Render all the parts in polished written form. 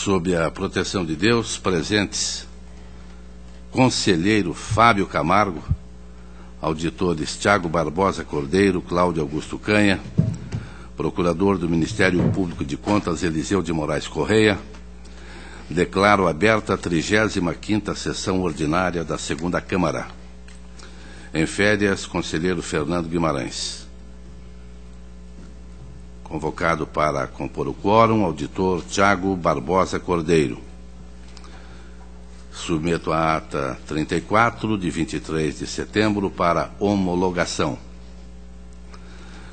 Sob a proteção de Deus, presentes conselheiro Fábio Camargo, auditores Tiago Barbosa Cordeiro, Cláudio Augusto Canha, procurador do Ministério Público de Contas Eliseu de Moraes Correia, declaro aberta a 35ª sessão ordinária da 2ª Câmara. Em férias, conselheiro Fernando Guimarães. Convocado para compor o quórum, auditor Tiago Barbosa Cordeiro. Submeto a ata 34, de 23 de setembro, para homologação.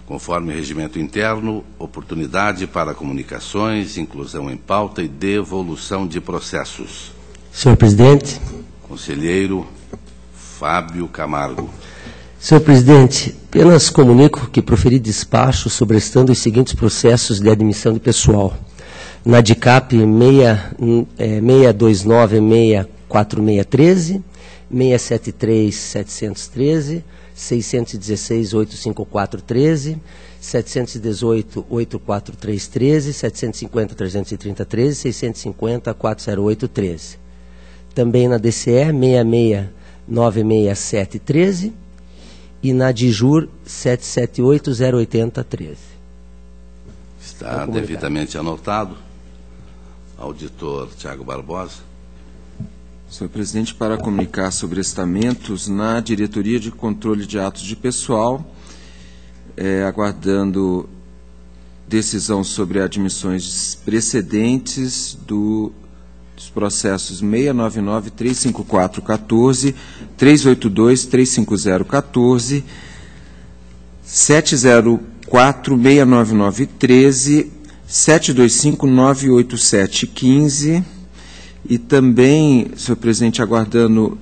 Conforme regimento interno, oportunidade para comunicações, inclusão em pauta e devolução de processos. Senhor presidente. Conselheiro Fábio Camargo. Senhor presidente, apenas comunico que proferi despacho sobrestando os seguintes processos de admissão de pessoal. Na DICAP 629-64613, 673-713, 616-85413, 718-84313, 750-33013, 650-40813. Também na DCE 6696713 e na DIJUR 778-08013. Está devidamente anotado. Auditor Tiago Barbosa. Senhor presidente, para comunicar sobre estamentos na Diretoria de Controle de Atos de Pessoal, aguardando decisão sobre admissões precedentes dos processos 699-354-14, 382-350-14, 704-699-13, 725-987-15 e também, senhor presidente, aguardando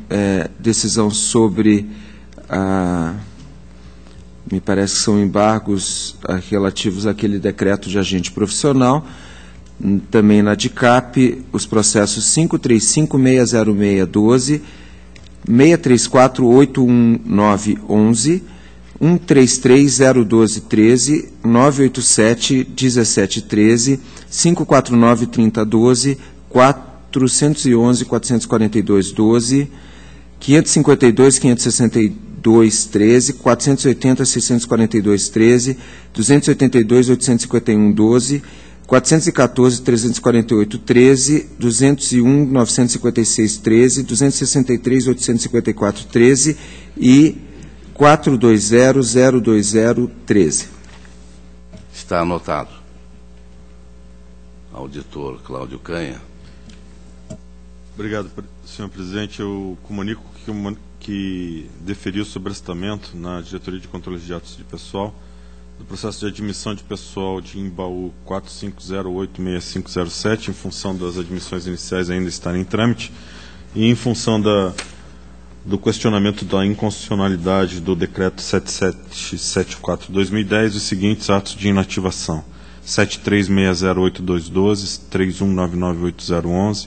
decisão sobre me parece que são embargos relativos àquele decreto de agente profissional. Também na DICAP, os processos 535-606-12, 634-819-11, 133-012-13, 987-17-13, 549-30-12, 411-442-12, 552-562-13, 480-642-13, 282-851-12, 414-348-13, 201-956-13, 263-854-13 e 420-020-13. Está anotado. Auditor Cláudio Canha. Obrigado, senhor presidente. Eu comunico que deferi o sobrestamento na Diretoria de Controle de Atos de Pessoal do processo de admissão de pessoal de Imbaú 45086507, em função das admissões iniciais ainda estarem em trâmite, e em função do questionamento da inconstitucionalidade do decreto 7774/2010, os seguintes atos de inativação: 7360822, 31998011,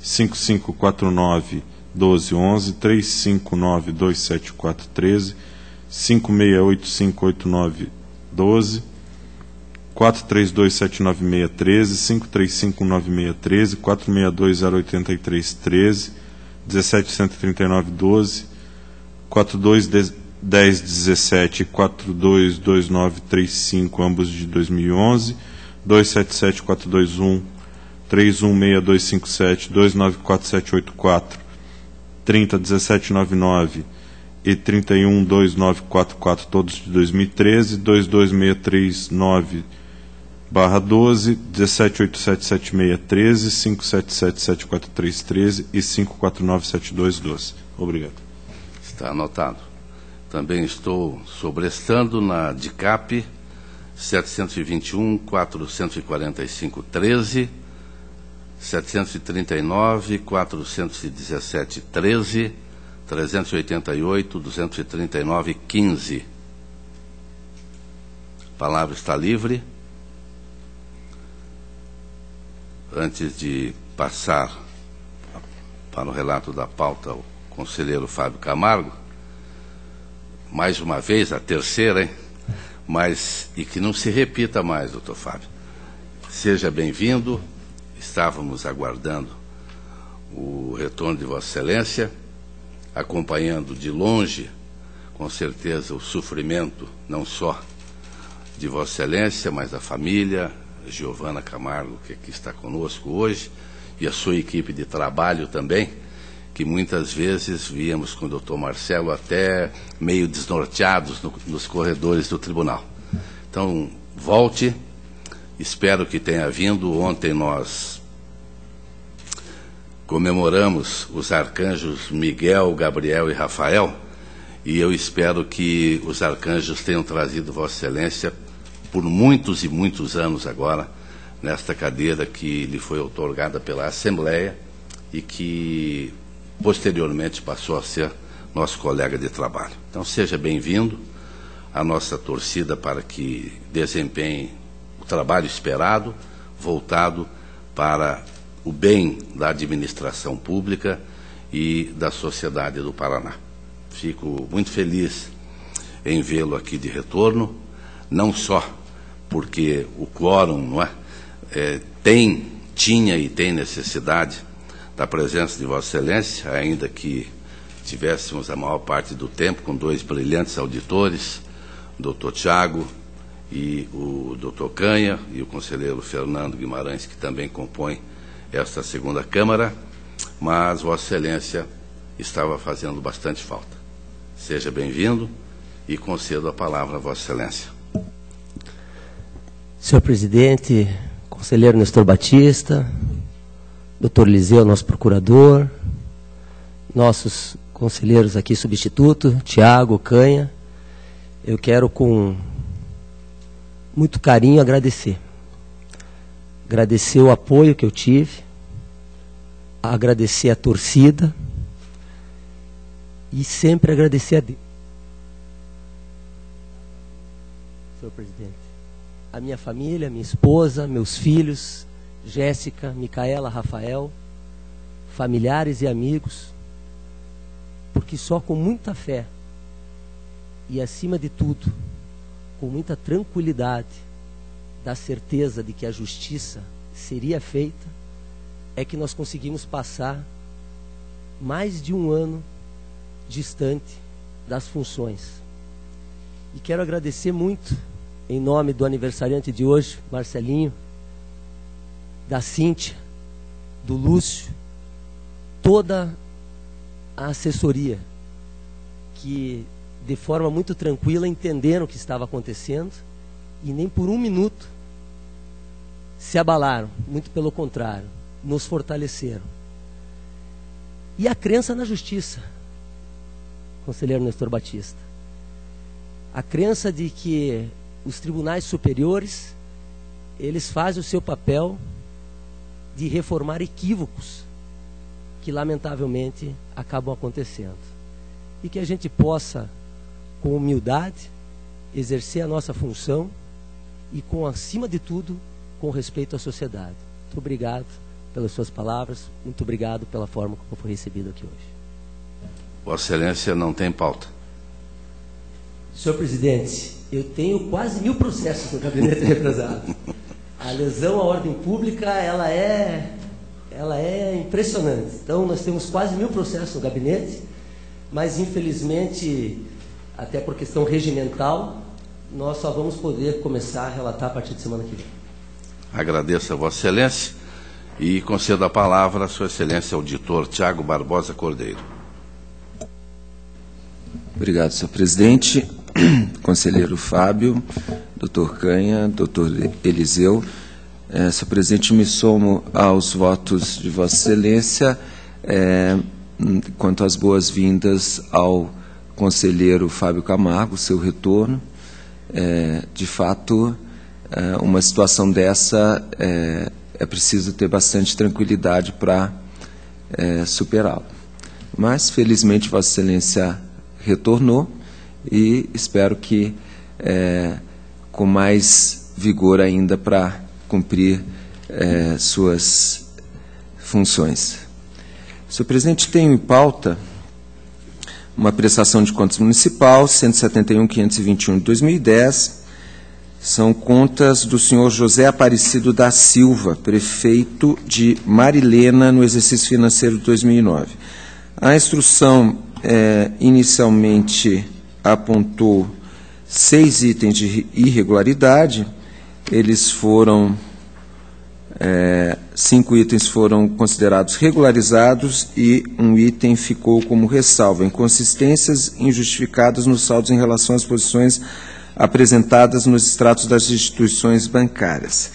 55491211, 3592743, 56858912, 432796313, 53596313, 46208313, 1713912, 421017 e 422935, ambos de 2011, 277421, 316257, 294784, 301799 e 312944, todos de 2013, 22639/12, 178777613, 5777413 e 5497212. Obrigado. Está anotado. Também estou sobrestando na DICAP 721-445-13, 739-417-13, 388-239-15. A palavra está livre. Antes de passar para o relato da pauta ao conselheiro Fábio Camargo, mais uma vez, a terceira, hein? E que não se repita mais, doutor Fábio. Seja bem-vindo estávamos aguardando o retorno de Vossa Excelência, acompanhando de longe, com certeza, o sofrimento, não só de Vossa Excelência, mas da família, Giovana Camargo, que aqui está conosco hoje, e a sua equipe de trabalho também, que muitas vezes víamos com o doutor Marcelo até meio desnorteados nos corredores do tribunal. Então, volte, espero que tenha vindo. Ontem nós comemoramos os arcanjos Miguel, Gabriel e Rafael, e eu espero que os arcanjos tenham trazido Vossa Excelência por muitos e muitos anos agora, nesta cadeira que lhe foi outorgada pela Assembleia e que posteriormente passou a ser nosso colega de trabalho. Então seja bem-vindo, a nossa torcida para que desempenhe o trabalho esperado, voltado para o bem da administração pública e da sociedade do Paraná. Fico muito feliz em vê-lo aqui de retorno, não só porque o quórum, não é, tinha e tem necessidade da presença de Vossa Excelência, ainda que tivéssemos a maior parte do tempo com dois brilhantes auditores, o doutor Tiago e o doutor Canha, e o conselheiro Fernando Guimarães, que também compõe esta segunda Câmara, mas Vossa Excelência estava fazendo bastante falta. Seja bem-vindo e concedo a palavra a Vossa Excelência. Senhor presidente, conselheiro Nestor Batista, doutor Eliseu, nosso procurador, nossos conselheiros aqui substituto, Tiago, Canha, eu quero com muito carinho agradecer. Agradecer o apoio que eu tive, agradecer a torcida e sempre agradecer a Deus. Senhor presidente, a minha família, minha esposa, meus filhos, Jéssica, Micaela, Rafael, familiares e amigos, porque só com muita fé e, acima de tudo, com muita tranquilidade, da certeza de que a justiça seria feita, é que nós conseguimos passar mais de um ano distante das funções. E quero agradecer muito, em nome do aniversariante de hoje, Marcelinho, da Cíntia, do Lúcio, toda a assessoria, que de forma muito tranquila entenderam o que estava acontecendo e nem por um minuto se abalaram, muito pelo contrário, nos fortaleceram. E a crença na justiça, conselheiro Nestor Batista, a crença de que os tribunais superiores, eles fazem o seu papel de reformar equívocos que lamentavelmente acabam acontecendo. E que a gente possa, com humildade, exercer a nossa função e, acima de tudo, com respeito à sociedade. Muito obrigado pelas suas palavras, muito obrigado pela forma como foi recebido aqui hoje. Vossa Excelência não tem pauta. Senhor presidente, eu tenho quase 1000 processos no gabinete represado. A lesão à ordem pública, ela é impressionante. Então, nós temos quase 1000 processos no gabinete, mas, infelizmente, até por questão regimental, nós só vamos poder começar a relatar a partir de semana que vem. Agradeço a Vossa Excelência e concedo a palavra à Sua Excelência Auditor Tiago Barbosa Cordeiro. Obrigado, senhor presidente. Conselheiro Fábio, doutor Canha, doutor Eliseu. Senhor presidente, me somo aos votos de Vossa Excelência quanto às boas-vindas ao conselheiro Fábio Camargo, seu retorno. De fato, uma situação dessa é preciso ter bastante tranquilidade para superá-la. Mas, felizmente, Vossa Excelência retornou e espero que com mais vigor ainda para cumprir suas funções. Senhor presidente, tenho em pauta uma prestação de contas municipal 171.521 de 2010, São contas do senhor José Aparecido da Silva, prefeito de Marilena, no exercício financeiro de 2009. A instrução inicialmente apontou 6 itens de irregularidade. Eles foram, 5 itens foram considerados regularizados e um item ficou como ressalva: inconsistências injustificadas nos saldos em relação às posições apresentadas nos extratos das instituições bancárias.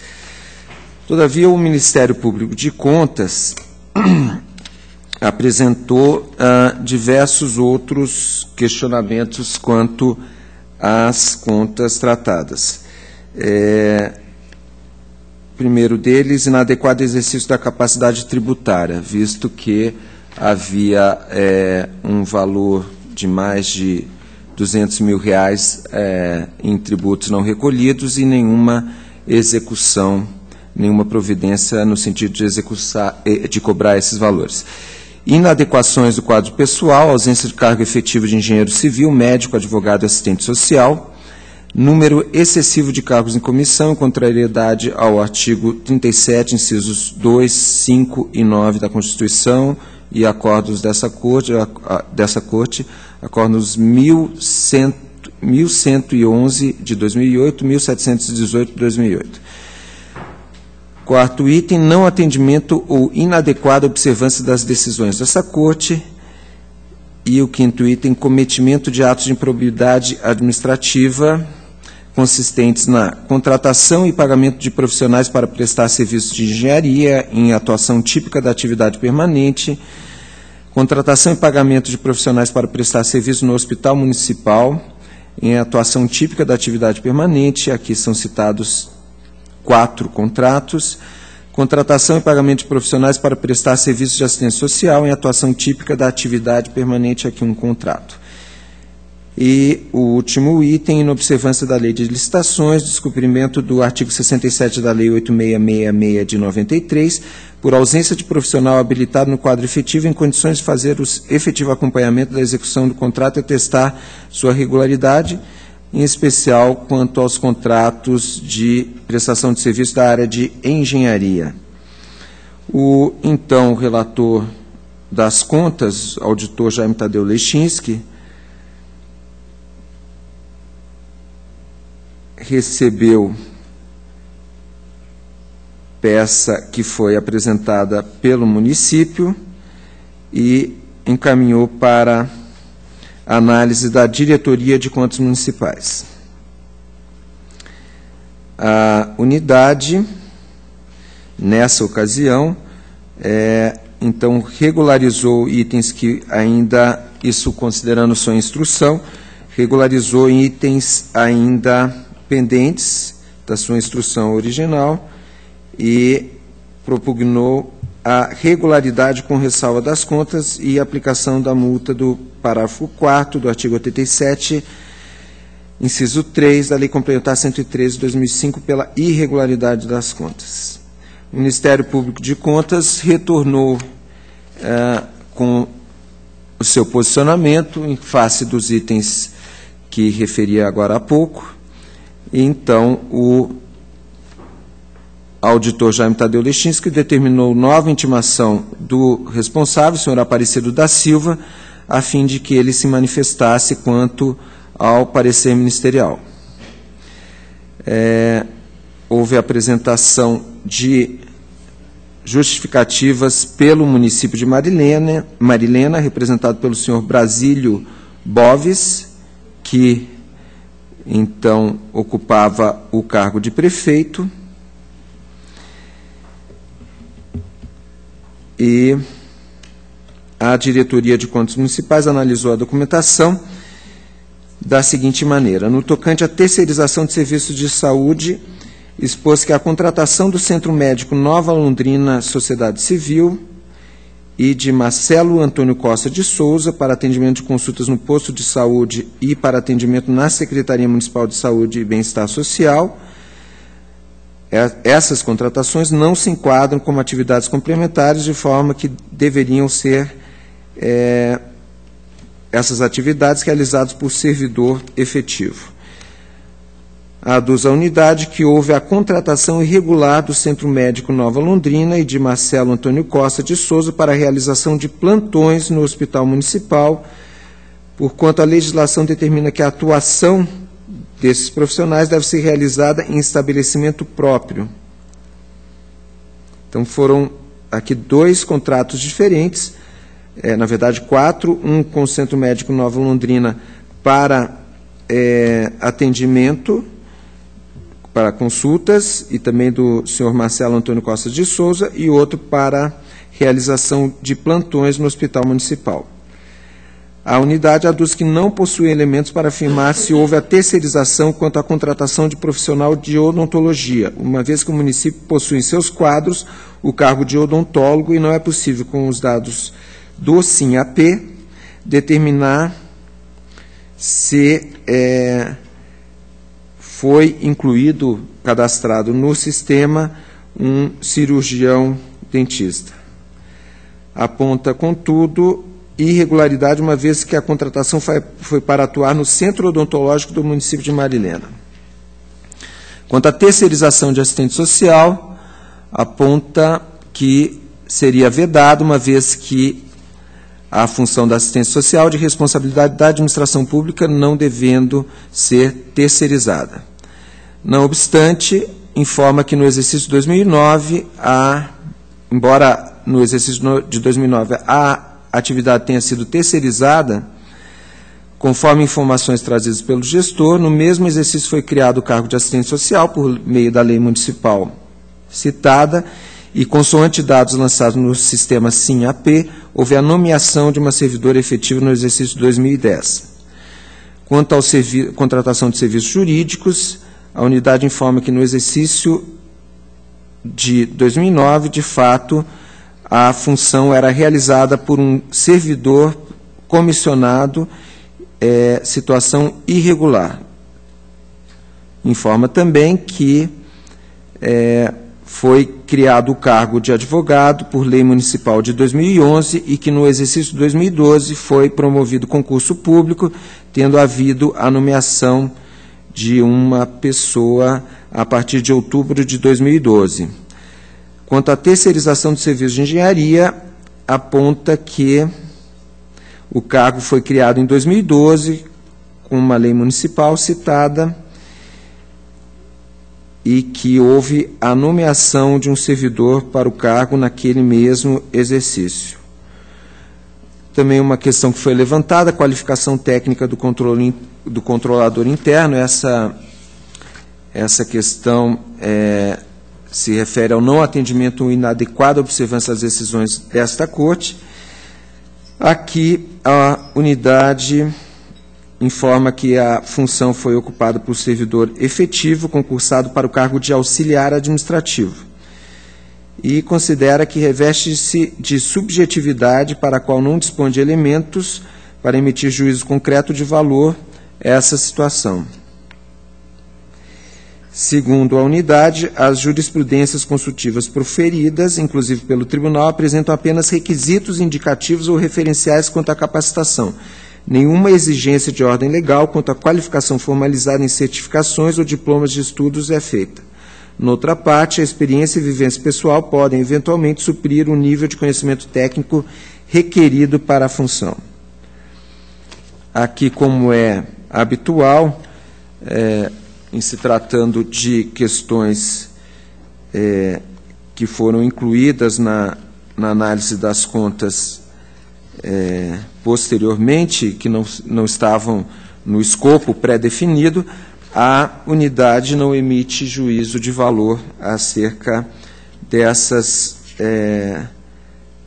Todavia, o Ministério Público de Contas apresentou diversos outros questionamentos quanto às contas tratadas. Primeiro deles, inadequado exercício da capacidade tributária, visto que havia um valor de mais de R$200 mil em tributos não recolhidos e nenhuma execução, nenhuma providência no sentido de cobrar esses valores. Inadequações do quadro pessoal, ausência de cargo efetivo de engenheiro civil, médico, advogado e assistente social, número excessivo de cargos em comissão, em contrariedade ao artigo 37, incisos 2, 5 e 9 da Constituição e acordos dessa Corte, acordos 1111 de 2008, 1718 de 2008. Quarto item, não atendimento ou inadequada observância das decisões dessa Corte. E o quinto item, cometimento de atos de improbidade administrativa consistentes na contratação e pagamento de profissionais para prestar serviços de engenharia em atuação típica da atividade permanente, contratação e pagamento de profissionais para prestar serviço no Hospital Municipal em atuação típica da atividade permanente. Aqui são citados 4 contratos. Contratação e pagamento de profissionais para prestar serviços de assistência social em atuação típica da atividade permanente. Aqui um contrato. E o último item, inobservância da Lei de Licitações, descumprimento do artigo 67 da Lei 8666 de 93, por ausência de profissional habilitado no quadro efetivo em condições de fazer o efetivo acompanhamento da execução do contrato e atestar sua regularidade, em especial quanto aos contratos de prestação de serviço da área de engenharia. O então relator das contas, auditor Jaime Tadeu Lechinski, recebeu peça que foi apresentada pelo município e encaminhou para análise da Diretoria de Contas Municipais. A unidade, nessa ocasião, então, regularizou itens que ainda, isso considerando sua instrução, regularizou itens ainda pendentes da sua instrução original e propugnou a regularidade com ressalva das contas e aplicação da multa do parágrafo 4º do artigo 87, inciso 3 da Lei Complementar 113 de 2005 pela irregularidade das contas. O Ministério Público de Contas retornou com o seu posicionamento em face dos itens que referi agora há pouco. E, então, o auditor Jaime Tadeu Lechinski determinou nova intimação do responsável, o senhor Aparecido da Silva, a fim de que ele se manifestasse quanto ao parecer ministerial. Houve a apresentação de justificativas pelo município de Marilena, representado pelo senhor Brasílio Boves, que então ocupava o cargo de prefeito, e a Diretoria de Contas Municipais analisou a documentação da seguinte maneira: no tocante à terceirização de serviços de saúde, expôs que a contratação do Centro Médico Nova Londrina Sociedade Civil e de Marcelo Antônio Costa de Souza para atendimento de consultas no posto de saúde e para atendimento na Secretaria Municipal de Saúde e Bem-Estar Social, essas contratações não se enquadram como atividades complementares, de forma que deveriam ser essas atividades realizadas por servidor efetivo. Aduz à unidade que houve a contratação irregular do Centro Médico Nova Londrina e de Marcelo Antônio Costa de Souza para a realização de plantões no Hospital Municipal, porquanto a legislação determina que a atuação desses profissionais deve ser realizada em estabelecimento próprio. Então, foram aqui 2 contratos diferentes, na verdade 4, um com o Centro Médico Nova Londrina para atendimento, para consultas, e também do senhor Marcelo Antônio Costa de Souza, e outro para realização de plantões no Hospital Municipal. A unidade aduz que não possui elementos para afirmar se houve a terceirização quanto à contratação de profissional de odontologia, uma vez que o município possui em seus quadros o cargo de odontólogo e não é possível, com os dados do SINAP, determinar se foi incluído, cadastrado no sistema, um cirurgião dentista. Aponta, contudo, irregularidade, uma vez que a contratação foi para atuar no Centro Odontológico do município de Marilena. Quanto à terceirização de assistente social, aponta que seria vedado, uma vez que a função da assistência social de responsabilidade da administração pública, não devendo ser terceirizada. Não obstante, informa que no exercício de 2009, embora no exercício de 2009 a atividade tenha sido terceirizada, conforme informações trazidas pelo gestor, no mesmo exercício foi criado o cargo de assistente social por meio da lei municipal citada, e, consoante dados lançados no sistema SINAP, houve a nomeação de uma servidora efetiva no exercício de 2010. Quanto à contratação de serviços jurídicos, a unidade informa que no exercício de 2009, de fato, a função era realizada por um servidor comissionado, situação irregular. Informa também que foi criado o cargo de advogado por lei municipal de 2011 e que no exercício de 2012 foi promovido concurso público, tendo havido a nomeação de uma pessoa a partir de outubro de 2012. Quanto à terceirização do serviço de engenharia, aponta que o cargo foi criado em 2012, com uma lei municipal citada, e que houve a nomeação de um servidor para o cargo naquele mesmo exercício. Também uma questão que foi levantada, a qualificação técnica do controlador interno. Essa questão se refere ao não atendimento ou inadequada observância das decisões desta Corte. Aqui, a unidade informa que a função foi ocupada por servidor efetivo, concursado para o cargo de auxiliar administrativo, e considera que reveste-se de subjetividade para a qual não dispõe de elementos para emitir juízo concreto de valor essa situação. Segundo a unidade, as jurisprudências consultivas proferidas, inclusive pelo tribunal, apresentam apenas requisitos indicativos ou referenciais quanto à capacitação. Nenhuma exigência de ordem legal quanto à qualificação formalizada em certificações ou diplomas de estudos é feita. Noutra parte, a experiência e vivência pessoal podem, eventualmente, suprir o nível de conhecimento técnico requerido para a função. Aqui, como é habitual, em se tratando de questões que foram incluídas na análise das contas posteriormente, que não estavam no escopo pré-definido, a unidade não emite juízo de valor acerca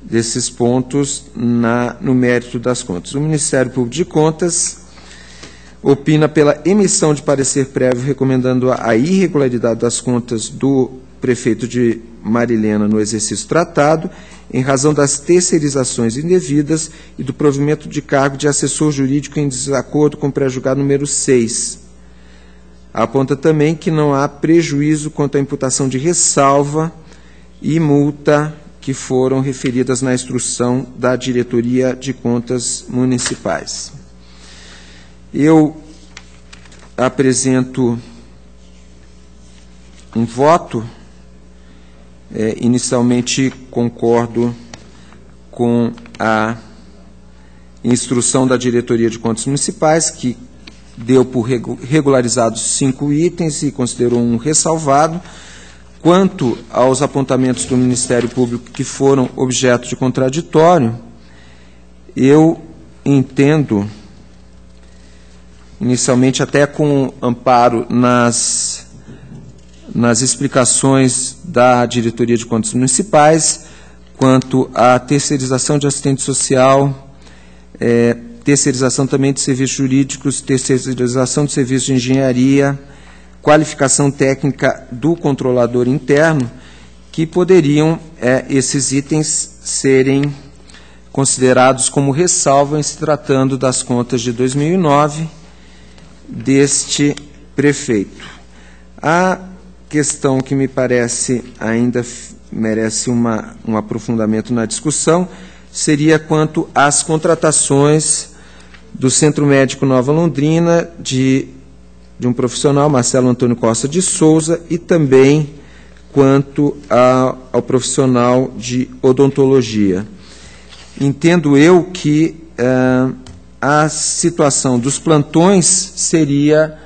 desses pontos no mérito das contas. O Ministério Público de Contas opina pela emissão de parecer prévio recomendando a irregularidade das contas do prefeito de Marilena no exercício tratado, em razão das terceirizações indevidas e do provimento de cargo de assessor jurídico em desacordo com o pré-julgado número 6. Aponta também que não há prejuízo quanto à imputação de ressalva e multa que foram referidas na instrução da Diretoria de Contas Municipais. Eu apresento um voto. Inicialmente, concordo com a instrução da Diretoria de Contas Municipais, que deu por regularizados 5 itens e considerou um ressalvado. Quanto aos apontamentos do Ministério Público que foram objeto de contraditório, eu entendo, inicialmente até com amparo nas explicações da Diretoria de Contas Municipais, quanto à terceirização de assistente social, terceirização também de serviços jurídicos, terceirização de serviços de engenharia, qualificação técnica do controlador interno, que poderiam esses itens serem considerados como ressalva em se tratando das contas de 2009 deste prefeito. A questão que me parece ainda merece um aprofundamento na discussão seria quanto às contratações do Centro Médico Nova Londrina de um profissional, Marcelo Antônio Costa de Souza, e também quanto ao profissional de odontologia. Entendo eu que a situação dos plantões seria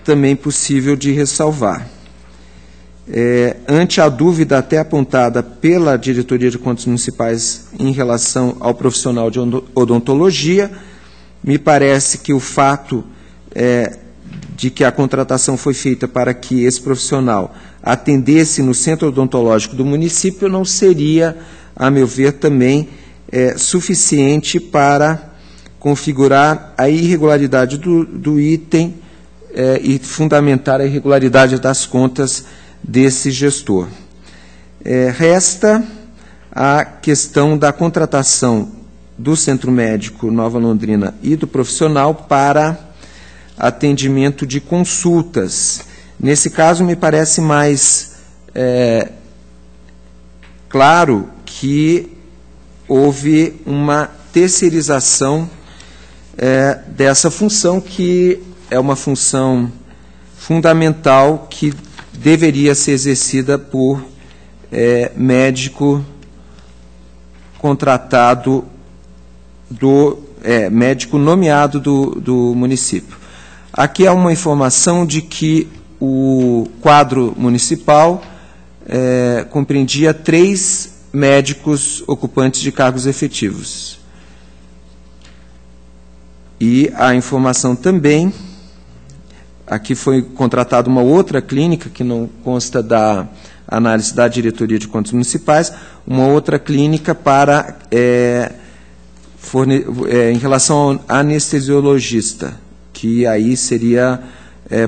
também possível de ressalvar. Ante a dúvida até apontada pela Diretoria de Contas Municipais em relação ao profissional de odontologia, me parece que o fato de que a contratação foi feita para que esse profissional atendesse no centro odontológico do município não seria, a meu ver, também suficiente para configurar a irregularidade do item e fundamentar a irregularidade das contas desse gestor. Resta a questão da contratação do Centro Médico Nova Londrina e do profissional para atendimento de consultas. Nesse caso, me parece mais claro que houve uma terceirização dessa função, que é uma função fundamental que deveria ser exercida por médico contratado, médico nomeado do município. Aqui há uma informação de que o quadro municipal compreendia 3 médicos ocupantes de cargos efetivos. E a informação também, aqui foi contratada uma outra clínica, que não consta da análise da Diretoria de Contas Municipais, uma outra clínica para, em relação ao anestesiologista, que aí seria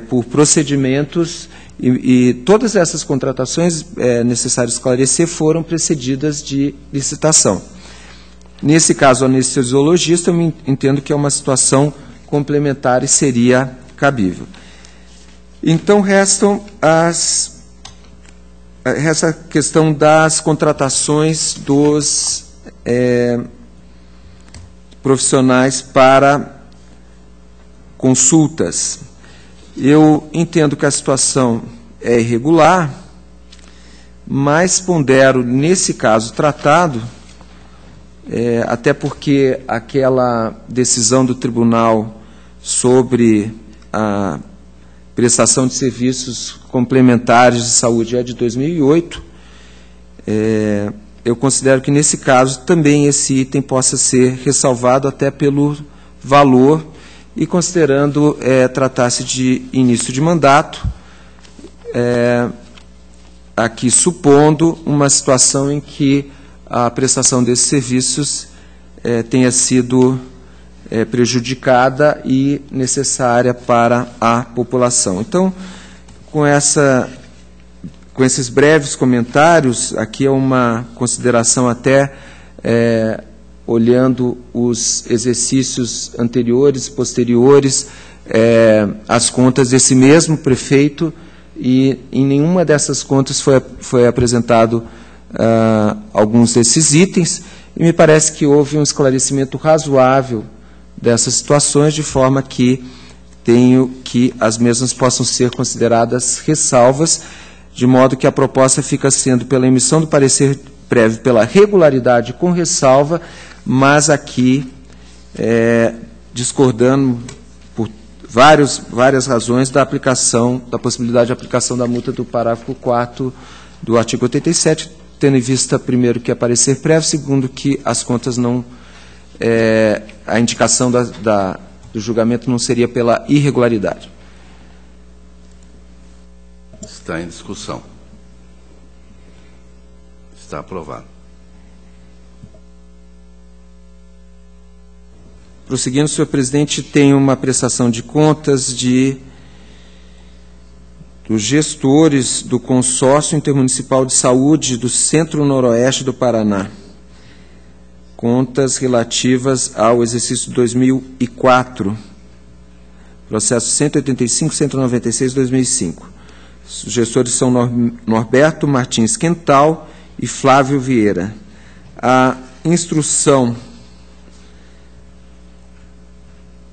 por procedimentos, e todas essas contratações, necessário esclarecer, foram precedidas de licitação. Nesse caso, o anestesiologista, eu entendo que é uma situação complementar e seria cabível. Então, resta a questão das contratações dos profissionais para consultas. Eu entendo que a situação é irregular, mas pondero, nesse caso tratado, até porque aquela decisão do tribunal sobre a prestação de serviços complementares de saúde é de 2008, eu considero que, nesse caso, também esse item possa ser ressalvado até pelo valor e considerando tratar-se de início de mandato, aqui supondo uma situação em que a prestação desses serviços tenha sido prejudicada e necessária para a população. Então, com esses breves comentários, aqui é uma consideração até olhando os exercícios anteriores e posteriores, as contas desse mesmo prefeito, e em nenhuma dessas contas foi apresentado alguns desses itens, e me parece que houve um esclarecimento razoável dessas situações, de forma que tenho que as mesmas possam ser consideradas ressalvas, de modo que a proposta fica sendo pela emissão do parecer prévio pela regularidade com ressalva, mas aqui discordando por várias razões da aplicação, da possibilidade de aplicação da multa do parágrafo 4º do artigo 87, tendo em vista, primeiro, que é parecer prévio, segundo, que as contas não... a indicação do julgamento não seria pela irregularidade. Está em discussão. Está aprovado. Prosseguindo, senhor presidente, tem uma prestação de contas dos gestores do Consórcio Intermunicipal de Saúde do Centro-Noroeste do Paraná. Contas relativas ao exercício 2004, processo 185-196-2005. Os gestores são Norberto Martins Quental e Flávio Vieira. A instrução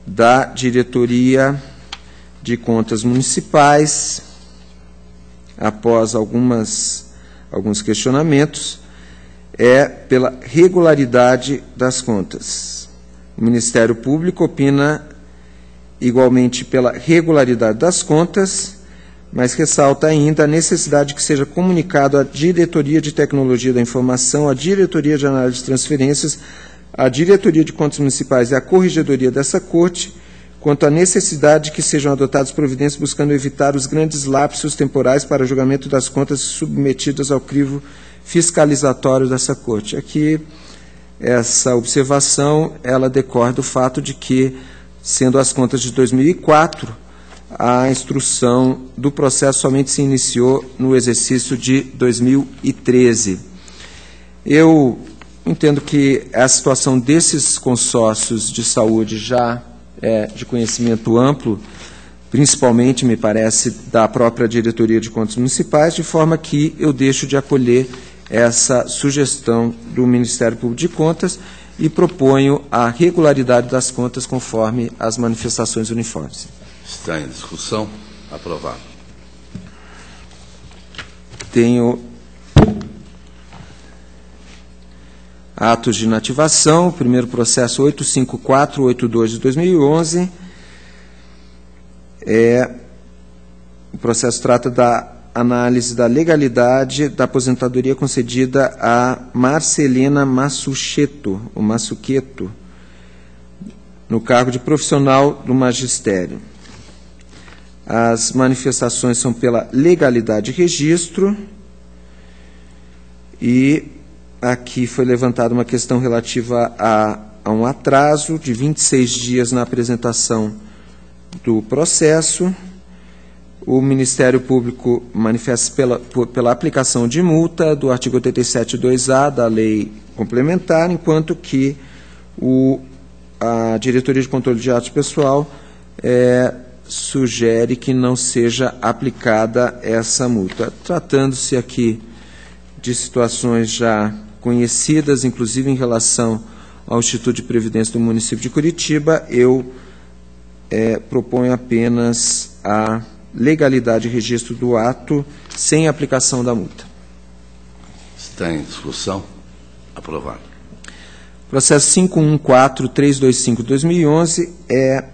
da Diretoria de Contas Municipais, após alguns questionamentos, é pela regularidade das contas. O Ministério Público opina igualmente pela regularidade das contas, mas ressalta ainda a necessidade que seja comunicado à Diretoria de Tecnologia da Informação, à Diretoria de Análise de Transferências, à Diretoria de Contas Municipais e à Corregedoria dessa Corte, quanto à necessidade que sejam adotadas providências buscando evitar os grandes lapsos temporais para julgamento das contas submetidas ao crivo fiscalizatório dessa Corte. Aqui, essa observação, ela decorre do fato de que, sendo as contas de 2004, a instrução do processo somente se iniciou no exercício de 2013. Eu entendo que a situação desses consórcios de saúde já é de conhecimento amplo, principalmente, me parece, da própria Diretoria de Contas Municipais, de forma que eu deixo de acolher essa sugestão do Ministério Público de Contas e proponho a regularidade das contas conforme as manifestações uniformes. Está em discussão. Aprovado. Tenho atos de inativação. O primeiro processo 85482 de 2011. O processo trata da análise da legalidade da aposentadoria concedida a Marcelina Massucheto, ou Massuqueto, no cargo de profissional do magistério. As manifestações são pela legalidade de registro e aqui foi levantada uma questão relativa a um atraso de 26 dias na apresentação do processo. O Ministério Público manifesta pela aplicação de multa do artigo 87.2A da Lei Complementar, enquanto que a Diretoria de Controle de Atos Pessoal sugere que não seja aplicada essa multa. Tratando-se aqui de situações já conhecidas, inclusive em relação ao Instituto de Previdência do município de Curitiba, eu proponho apenas a legalidade de registro do ato sem aplicação da multa. Está em discussão. Aprovado. Processo 514325 de 2011 é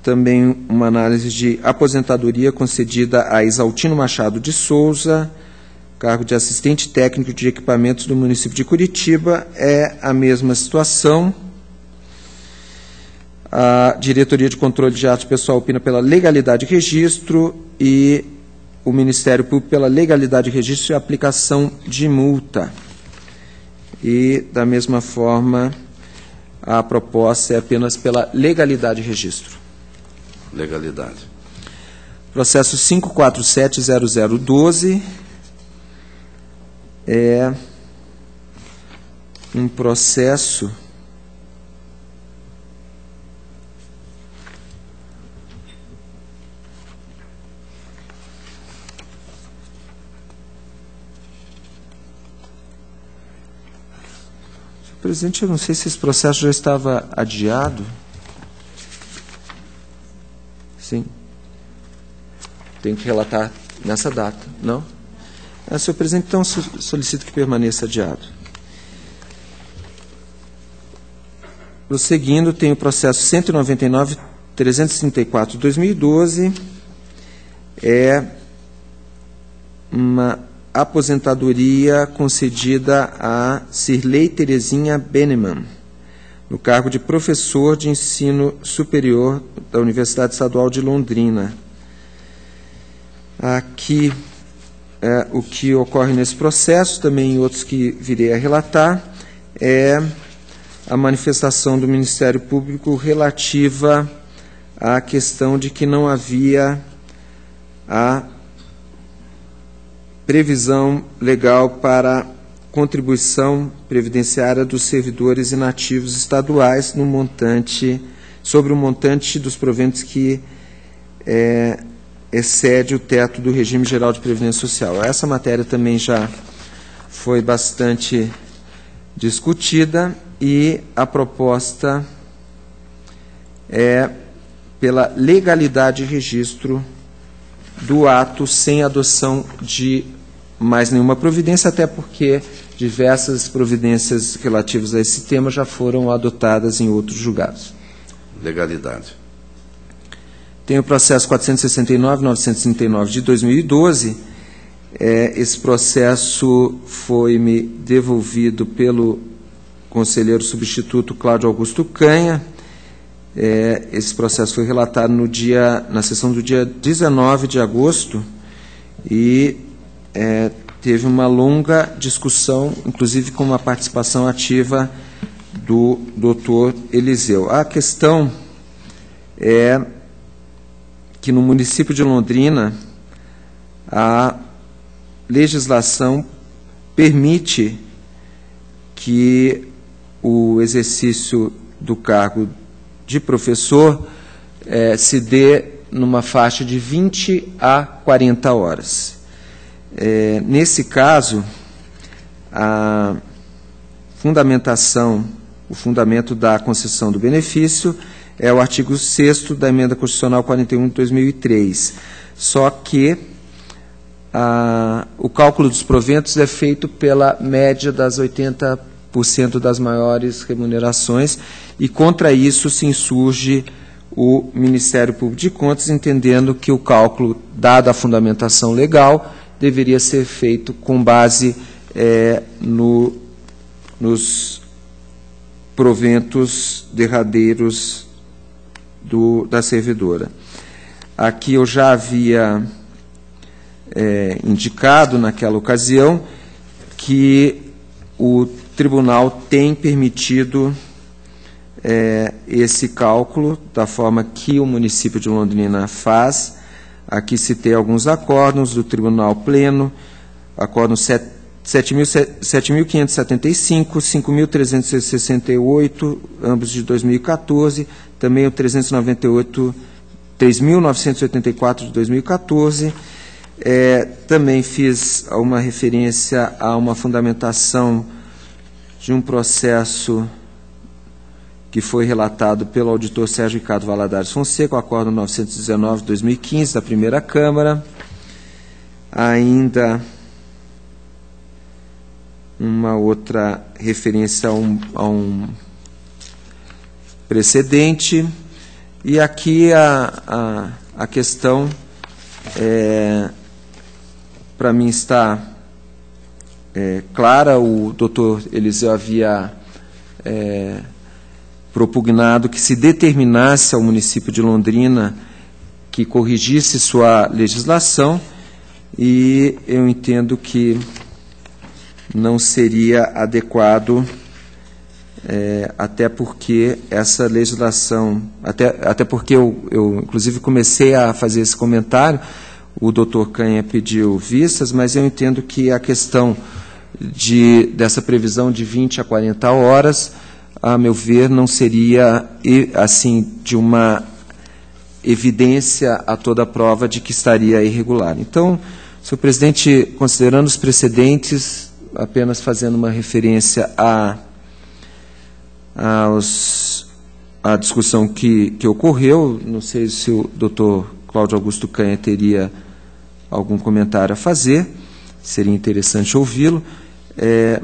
também uma análise de aposentadoria concedida a Isaltino Machado de Souza, cargo de assistente técnico de equipamentos do município de Curitiba. É a mesma situação. A Diretoria de Controle de Atos Pessoal opina pela legalidade de registro e o Ministério Público pela legalidade de registro e aplicação de multa. E, da mesma forma, a proposta é apenas pela legalidade de registro. Legalidade. Processo 5470012 é um processo Presidente, eu não sei se esse processo já estava adiado. Sim. Tenho que relatar nessa data, não? Senhor presidente, então solicito que permaneça adiado. Prosseguindo, tem o processo 199.334 de 2012, é uma aposentadoria concedida a Cirlei Terezinha Beneman, no cargo de professor de ensino superior da Universidade Estadual de Londrina. Aqui, o que ocorre nesse processo, também em outros que virei a relatar, é a manifestação do Ministério Público relativa à questão de que não havia a previsão legal para contribuição previdenciária dos servidores inativos estaduais no montante, sobre o montante dos proventos que excede o teto do regime geral de previdência social. Essa matéria também já foi bastante discutida e a proposta é pela legalidade de registro do ato sem adoção de mais nenhuma providência, até porque diversas providências relativas a esse tema já foram adotadas em outros julgados. Legalidade. Tem o processo 469.939 de 2012. Esse processo foi-me devolvido pelo conselheiro substituto Cláudio Augusto Canha. Esse processo foi relatado na sessão do dia 19 de agosto e teve uma longa discussão, inclusive com uma participação ativa do doutor Eliseu. A questão é que no município de Londrina a legislação permite que o exercício do cargo de professor se dê numa faixa de 20 a 40 horas. Nesse caso, a fundamentação, o fundamento da concessão do benefício é o artigo 6º da Emenda Constitucional 41 de 2003. Só que o cálculo dos proventos é feito pela média das 80% das maiores remunerações, e contra isso se insurge o Ministério Público de Contas, entendendo que o cálculo, dada a fundamentação legal, deveria ser feito com base nos proventos derradeiros da servidora. Aqui eu já havia indicado naquela ocasião que o tribunal tem permitido esse cálculo da forma que o município de Londrina faz. Aqui citei alguns acórdãos do Tribunal Pleno, acórdão 7.575, 5.368, ambos de 2014, também o 3.984 de 2014. Também fiz uma referência a uma fundamentação de um processo que foi relatado pelo auditor Sérgio Ricardo Valadares Fonseca, o acórdão 919 de 2015 da primeira Câmara. Ainda uma outra referência a um precedente. E aqui a questão, para mim, está clara. O doutor Eliseu havia propugnado que se determinasse ao município de Londrina que corrigisse sua legislação, e eu entendo que não seria adequado, até porque essa legislação, até porque eu inclusive comecei a fazer esse comentário, o doutor Canha pediu vistas, mas eu entendo que a questão dessa previsão de 20 a 40 horas, a meu ver, não seria, assim, de uma evidência a toda a prova de que estaria irregular. Então, senhor presidente, considerando os precedentes, apenas fazendo uma referência à discussão que ocorreu, não sei se o doutor Cláudio Augusto Canha teria algum comentário a fazer, seria interessante ouvi-lo,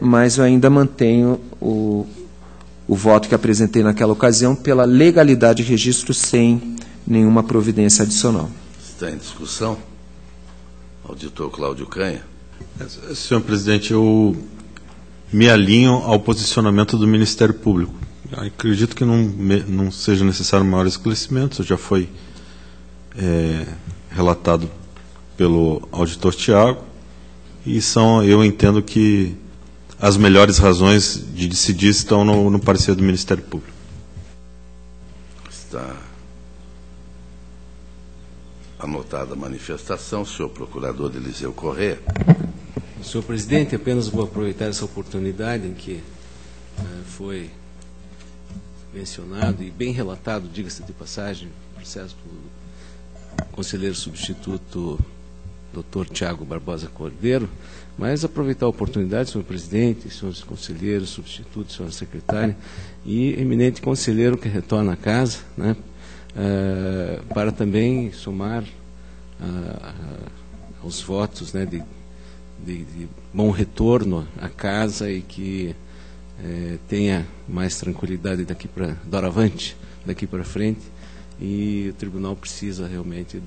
mas eu ainda mantenho o voto que apresentei naquela ocasião pela legalidade de registro sem nenhuma providência adicional. Está em discussão. Auditor Cláudio Canha. Senhor presidente, eu me alinho ao posicionamento do Ministério Público. Eu acredito que não seja necessário maior esclarecimento, já foi relatado pelo auditor Tiago, e eu entendo que as melhores razões de decidir estão no parecer do Ministério Público. Está anotada a manifestação. Senhor Procurador Eliseu Corrêa. Senhor presidente, apenas vou aproveitar essa oportunidade em que foi mencionado e bem relatado, diga-se de passagem, o processo do conselheiro substituto Dr. Tiago Barbosa Cordeiro, mas aproveitar a oportunidade, senhor presidente, senhores conselheiros, substitutos, senhora secretária e eminente conselheiro que retorna à casa, né, para também somar aos votos, né, de bom retorno à casa e que tenha mais tranquilidade daqui para doravante, daqui para frente, e o tribunal precisa realmente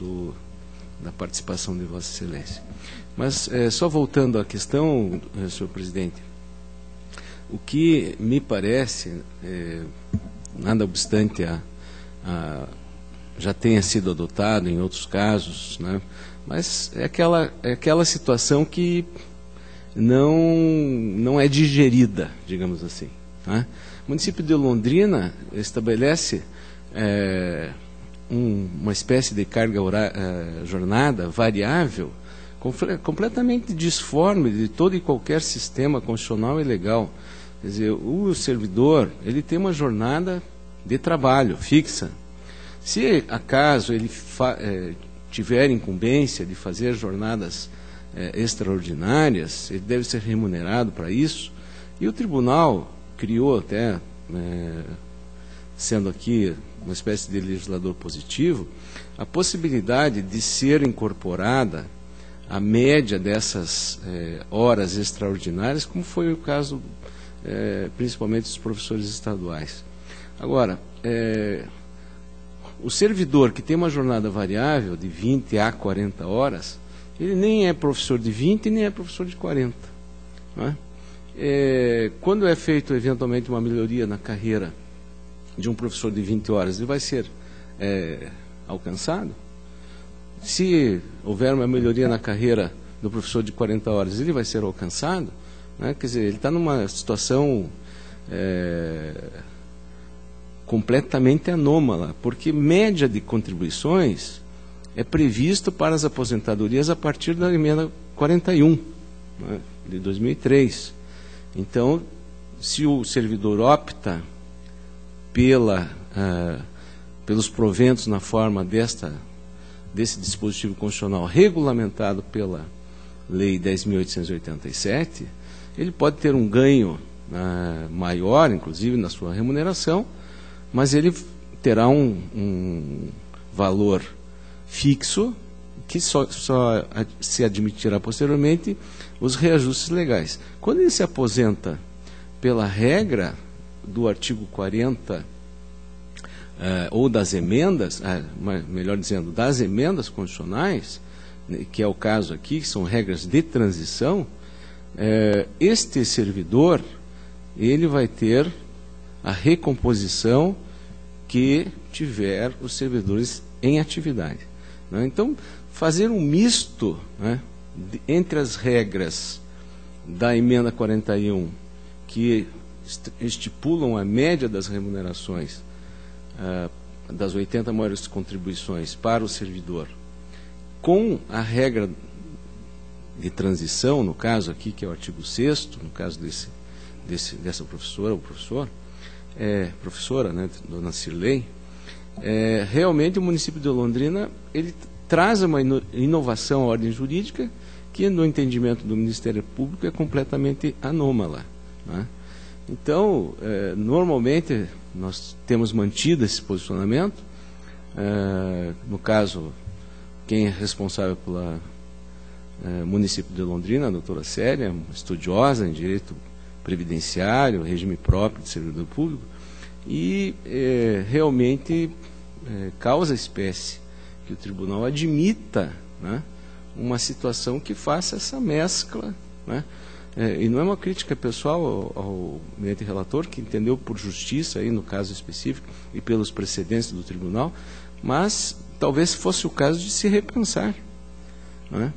da participação de Vossa Excelência. Mas, só voltando à questão, senhor presidente, o que me parece, nada obstante já tenha sido adotado em outros casos, né, mas é aquela situação que não é digerida, digamos assim, né? O município de Londrina estabelece uma espécie de carga jornada variável, completamente disforme de todo e qualquer sistema constitucional e legal. Quer dizer, o servidor, ele tem uma jornada de trabalho fixa. Se acaso ele tiver incumbência de fazer jornadas extraordinárias, ele deve ser remunerado para isso. E o tribunal criou até, sendo aqui uma espécie de legislador positivo, a possibilidade de ser incorporada a média dessas horas extraordinárias, como foi o caso principalmente dos professores estaduais. Agora, o servidor que tem uma jornada variável de 20 a 40 horas, ele nem é professor de 20 nem é professor de 40. Não é? Quando é feito eventualmente uma melhoria na carreira de um professor de 20 horas, ele vai ser alcançado? Se houver uma melhoria na carreira do professor de 40 horas, ele vai ser alcançado? Né? Quer dizer, ele está numa situação completamente anômala, porque média de contribuições é previsto para as aposentadorias a partir da emenda 41, né, de 2003. Então, se o servidor opta pelos proventos na forma desse dispositivo constitucional regulamentado pela Lei 10.887, ele pode ter um ganho maior, inclusive, na sua remuneração, mas ele terá um valor fixo que só se admitirá posteriormente os reajustes legais. Quando ele se aposenta pela regra do artigo 40 ou das emendas, melhor dizendo, das emendas constitucionais, que é o caso aqui, que são regras de transição, este servidor, ele vai ter a recomposição que tiver os servidores em atividade. Né? Então, fazer um misto, né, entre as regras da emenda 41, que estipulam a média das remunerações das 80 maiores contribuições para o servidor, com a regra de transição, no caso aqui, que é o artigo 6º, no caso dessa professora ou professor, professora, né, dona Cirlei, realmente o município de Londrina, ele traz uma inovação à ordem jurídica que, no entendimento do Ministério Público, é completamente anômala. Né? Então, normalmente, nós temos mantido esse posicionamento. No caso, quem é responsável município de Londrina, a doutora Célia, estudiosa em direito previdenciário, regime próprio de servidor público, e realmente causa espécie que o tribunal admita, né, uma situação que faça essa mescla, né, e não é uma crítica pessoal ao eminente relator, que entendeu por justiça, aí no caso específico, e pelos precedentes do tribunal, mas talvez fosse o caso de se repensar, né,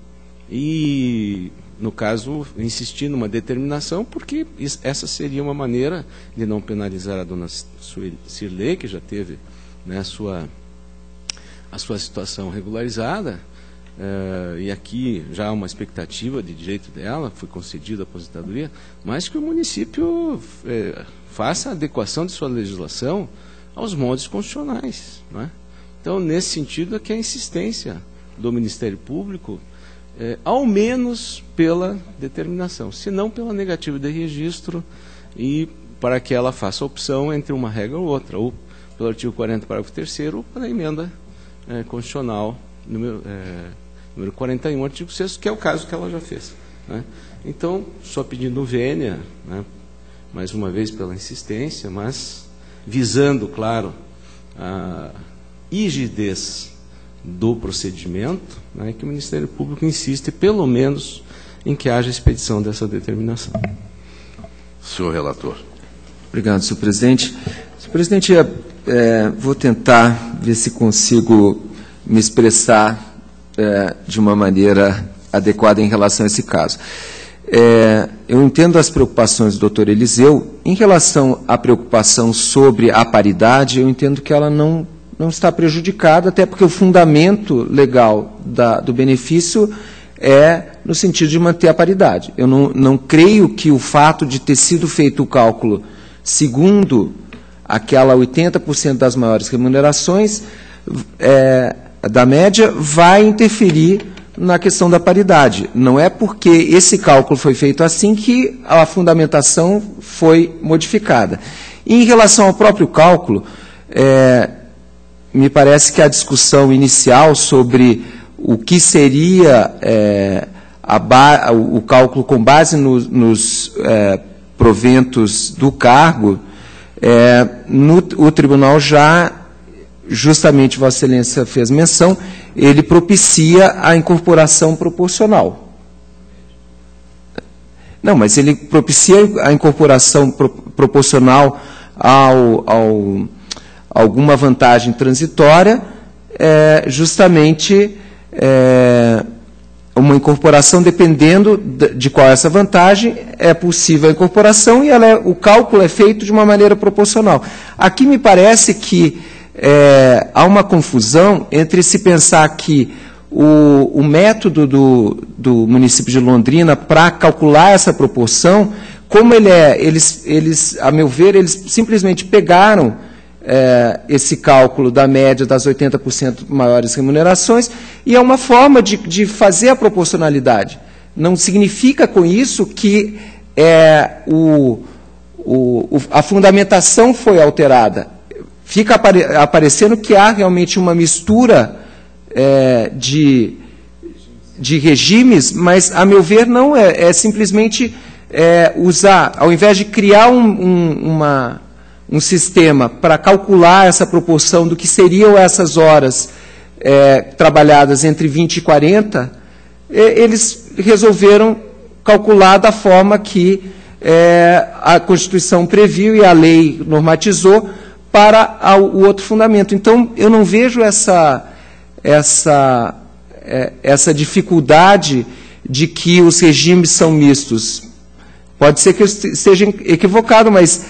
e, no caso, insistir numa determinação, porque essa seria uma maneira de não penalizar a dona Cirlei, que já teve, né, a sua situação regularizada, e aqui já há uma expectativa de direito dela, foi concedida a aposentadoria, mas que o município faça a adequação de sua legislação aos moldes constitucionais, né? Então, nesse sentido, é que a insistência do Ministério Público, ao menos pela determinação, se não pela negativa de registro, e para que ela faça a opção entre uma regra ou outra, ou pelo artigo 40, parágrafo 3º, ou pela emenda constitucional número 41, artigo 6º, que é o caso que ela já fez, né? Então, só pedindo vênia, né, mais uma vez pela insistência, mas visando, claro, a rigidez do procedimento, né, que o Ministério Público insiste, pelo menos, em que haja expedição dessa determinação. Senhor relator. Obrigado, senhor presidente. Senhor presidente, vou tentar ver se consigo me expressar de uma maneira adequada em relação a esse caso. Eu entendo as preocupações do doutor Eliseu. Em relação à preocupação sobre a paridade, eu entendo que ela não está prejudicada, até porque o fundamento legal do benefício é no sentido de manter a paridade. Eu não creio que o fato de ter sido feito o cálculo segundo aquela 80% das maiores remunerações da média vai interferir na questão da paridade. Não é porque esse cálculo foi feito assim que a fundamentação foi modificada. E em relação ao próprio cálculo, me parece que a discussão inicial sobre o que seria o cálculo com base nos proventos do cargo, o tribunal já, justamente Vossa Excelência fez menção, ele propicia a incorporação proporcional. Não, mas ele propicia a incorporação proporcional a alguma vantagem transitória, justamente uma incorporação, dependendo de qual é essa vantagem, é possível a incorporação e o cálculo é feito de uma maneira proporcional. Aqui me parece que há uma confusão entre se pensar que o método do município de Londrina para calcular essa proporção, como eles, a meu ver, eles simplesmente pegaram esse cálculo da média das 80% maiores remunerações, e é uma forma de fazer a proporcionalidade. Não significa com isso que a fundamentação foi alterada. Fica aparecendo que há realmente uma mistura de regimes, mas, a meu ver, não é simplesmente usar, ao invés de criar um sistema para calcular essa proporção do que seriam essas horas trabalhadas entre 20 e 40, eles resolveram calcular da forma que a Constituição previu e a lei normatizou para o outro fundamento. Então, eu não vejo essa dificuldade de que os regimes são mistos. Pode ser que eu esteja equivocado, mas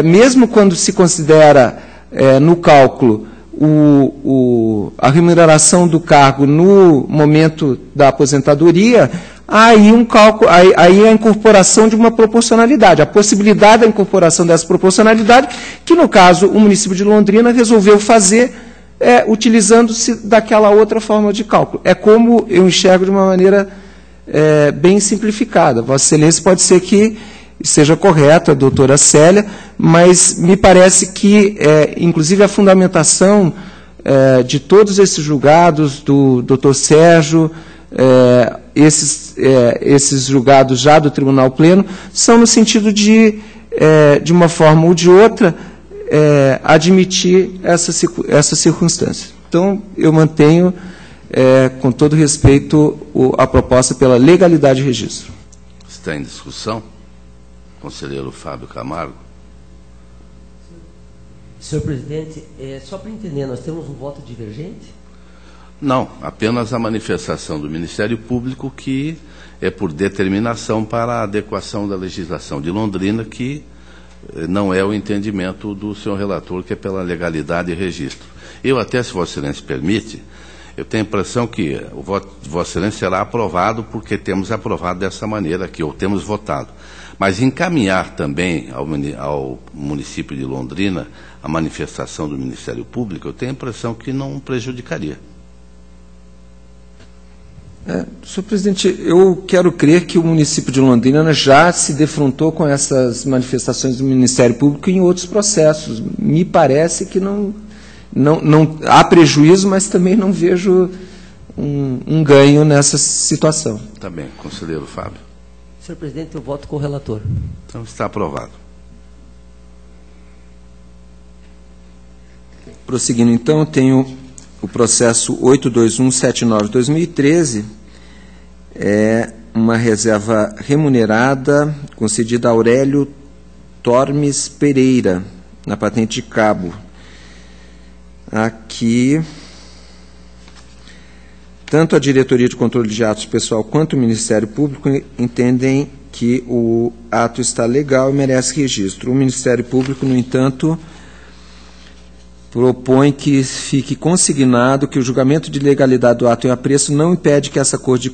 mesmo quando se considera no cálculo a remuneração do cargo no momento da aposentadoria, aí a incorporação de uma proporcionalidade, a possibilidade da incorporação dessa proporcionalidade, que no caso o município de Londrina resolveu fazer utilizando-se daquela outra forma de cálculo. É como eu enxergo de uma maneira bem simplificada. Vossa Excelência pode ser que seja correta, a doutora Célia, mas me parece que, inclusive, a fundamentação de todos esses julgados, do doutor Sérgio, esses julgados já do Tribunal Pleno são no sentido de uma forma ou de outra, admitir essa circunstância. Então, eu mantenho, com todo respeito, a proposta pela legalidade de registro. Está em discussão? Conselheiro Fábio Camargo. Senhor presidente, só para entender, nós temos um voto divergente? Não, apenas a manifestação do Ministério Público, que é por determinação para a adequação da legislação de Londrina, que não é o entendimento do senhor relator, que é pela legalidade e registro. Eu até, se Vossa Excelência permite, eu tenho a impressão que o voto de Vossa Excelência será aprovado, porque temos aprovado dessa maneira aqui, ou temos votado. Mas encaminhar também ao município de Londrina a manifestação do Ministério Público, eu tenho a impressão que não prejudicaria. Senhor presidente, eu quero crer que o município de Londrina já se defrontou com essas manifestações do Ministério Público em outros processos. Me parece que não há prejuízo, mas também não vejo um ganho nessa situação. Tá bem, conselheiro Fábio. Senhor presidente, eu voto com o relator. Então está aprovado. Prosseguindo, então, eu tenho o processo 82179-2013, uma reserva remunerada concedida a Aurélio Tormes Pereira, na patente de cabo. Aqui, tanto a Diretoria de Controle de Atos Pessoal quanto o Ministério Público entendem que o ato está legal e merece registro. O Ministério Público, no entanto, propõe que fique consignado que o julgamento de legalidade do ato em apreço não impede que essa Corte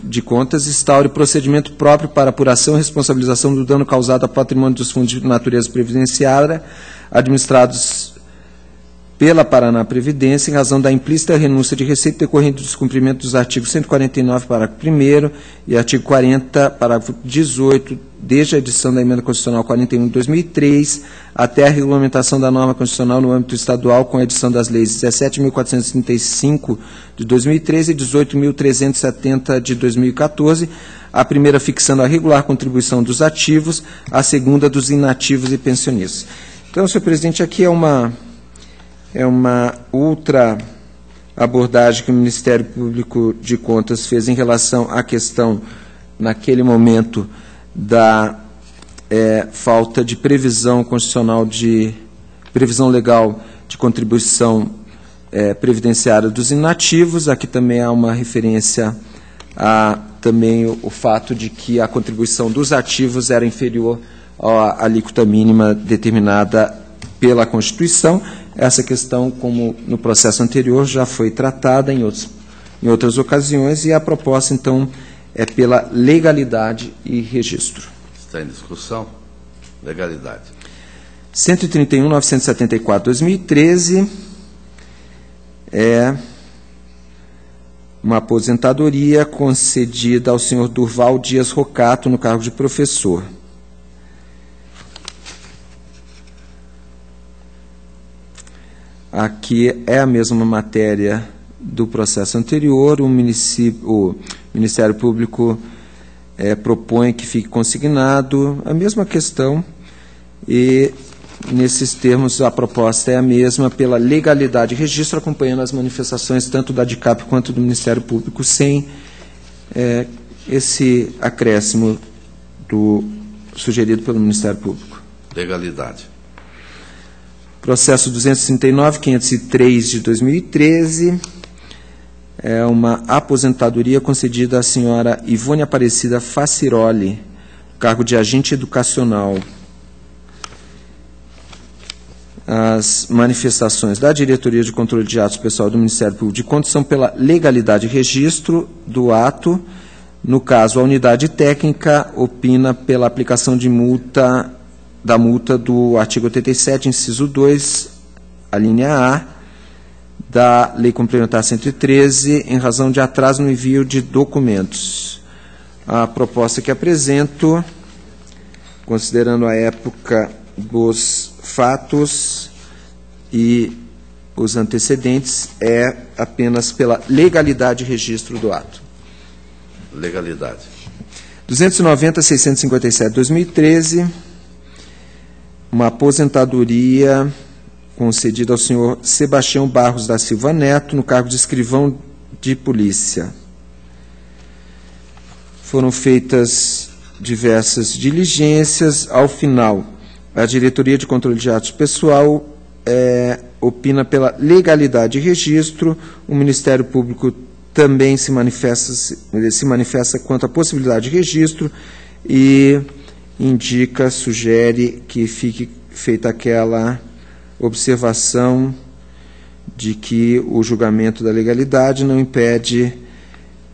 de Contas instaure procedimento próprio para apuração e responsabilização do dano causado ao patrimônio dos fundos de natureza previdenciária administrados pela Paraná Previdência, em razão da implícita renúncia de receita decorrente do descumprimento dos artigos 149, parágrafo 1º, e artigo 40, parágrafo 18, desde a edição da Emenda Constitucional 41 de 2003, até a regulamentação da norma constitucional no âmbito estadual, com a edição das leis 17.435 de 2013 e 18.370 de 2014, a primeira fixando a regular contribuição dos ativos, a segunda dos inativos e pensionistas. Então, senhor presidente, aqui é uma outra abordagem que o Ministério Público de Contas fez em relação à questão, naquele momento, da falta de previsão constitucional, previsão legal de contribuição previdenciária dos inativos. Aqui também há uma referência a também o fato de que a contribuição dos ativos era inferior à alíquota mínima determinada pela Constituição. Essa questão, como no processo anterior, já foi tratada em outras ocasiões, e a proposta, então, é pela legalidade e registro. Está em discussão? Legalidade. 131.974/2013 é uma aposentadoria concedida ao senhor Durval Dias Rocato, no cargo de professor. Aqui é a mesma matéria do processo anterior. O Ministério Público propõe que fique consignado a mesma questão, e, nesses termos, a proposta é a mesma pela legalidade e registro, acompanhando as manifestações tanto da DICAP quanto do Ministério Público, sem esse acréscimo sugerido pelo Ministério Público. Legalidade. Processo 239.503 de 2013, é uma aposentadoria concedida à senhora Ivone Aparecida Faciroli, cargo de agente educacional. As manifestações da Diretoria de Controle de Atos Pessoal do Ministério Público de Contas são pela legalidade e registro do ato. No caso, a unidade técnica opina pela aplicação de multa do artigo 87, inciso 2, a linha A, da Lei Complementar 113, em razão de atraso no envio de documentos. A proposta que apresento, considerando a época dos fatos e os antecedentes, é apenas pela legalidade e registro do ato. Legalidade. 290.657/2013, uma aposentadoria concedida ao senhor Sebastião Barros da Silva Neto, no cargo de escrivão de polícia. Foram feitas diversas diligências. Ao final, a Diretoria de Controle de Atos Pessoal opina pela legalidade de registro. O Ministério Público também se manifesta quanto à possibilidade de registro e indica, sugere que fique feita aquela observação de que o julgamento da legalidade não impede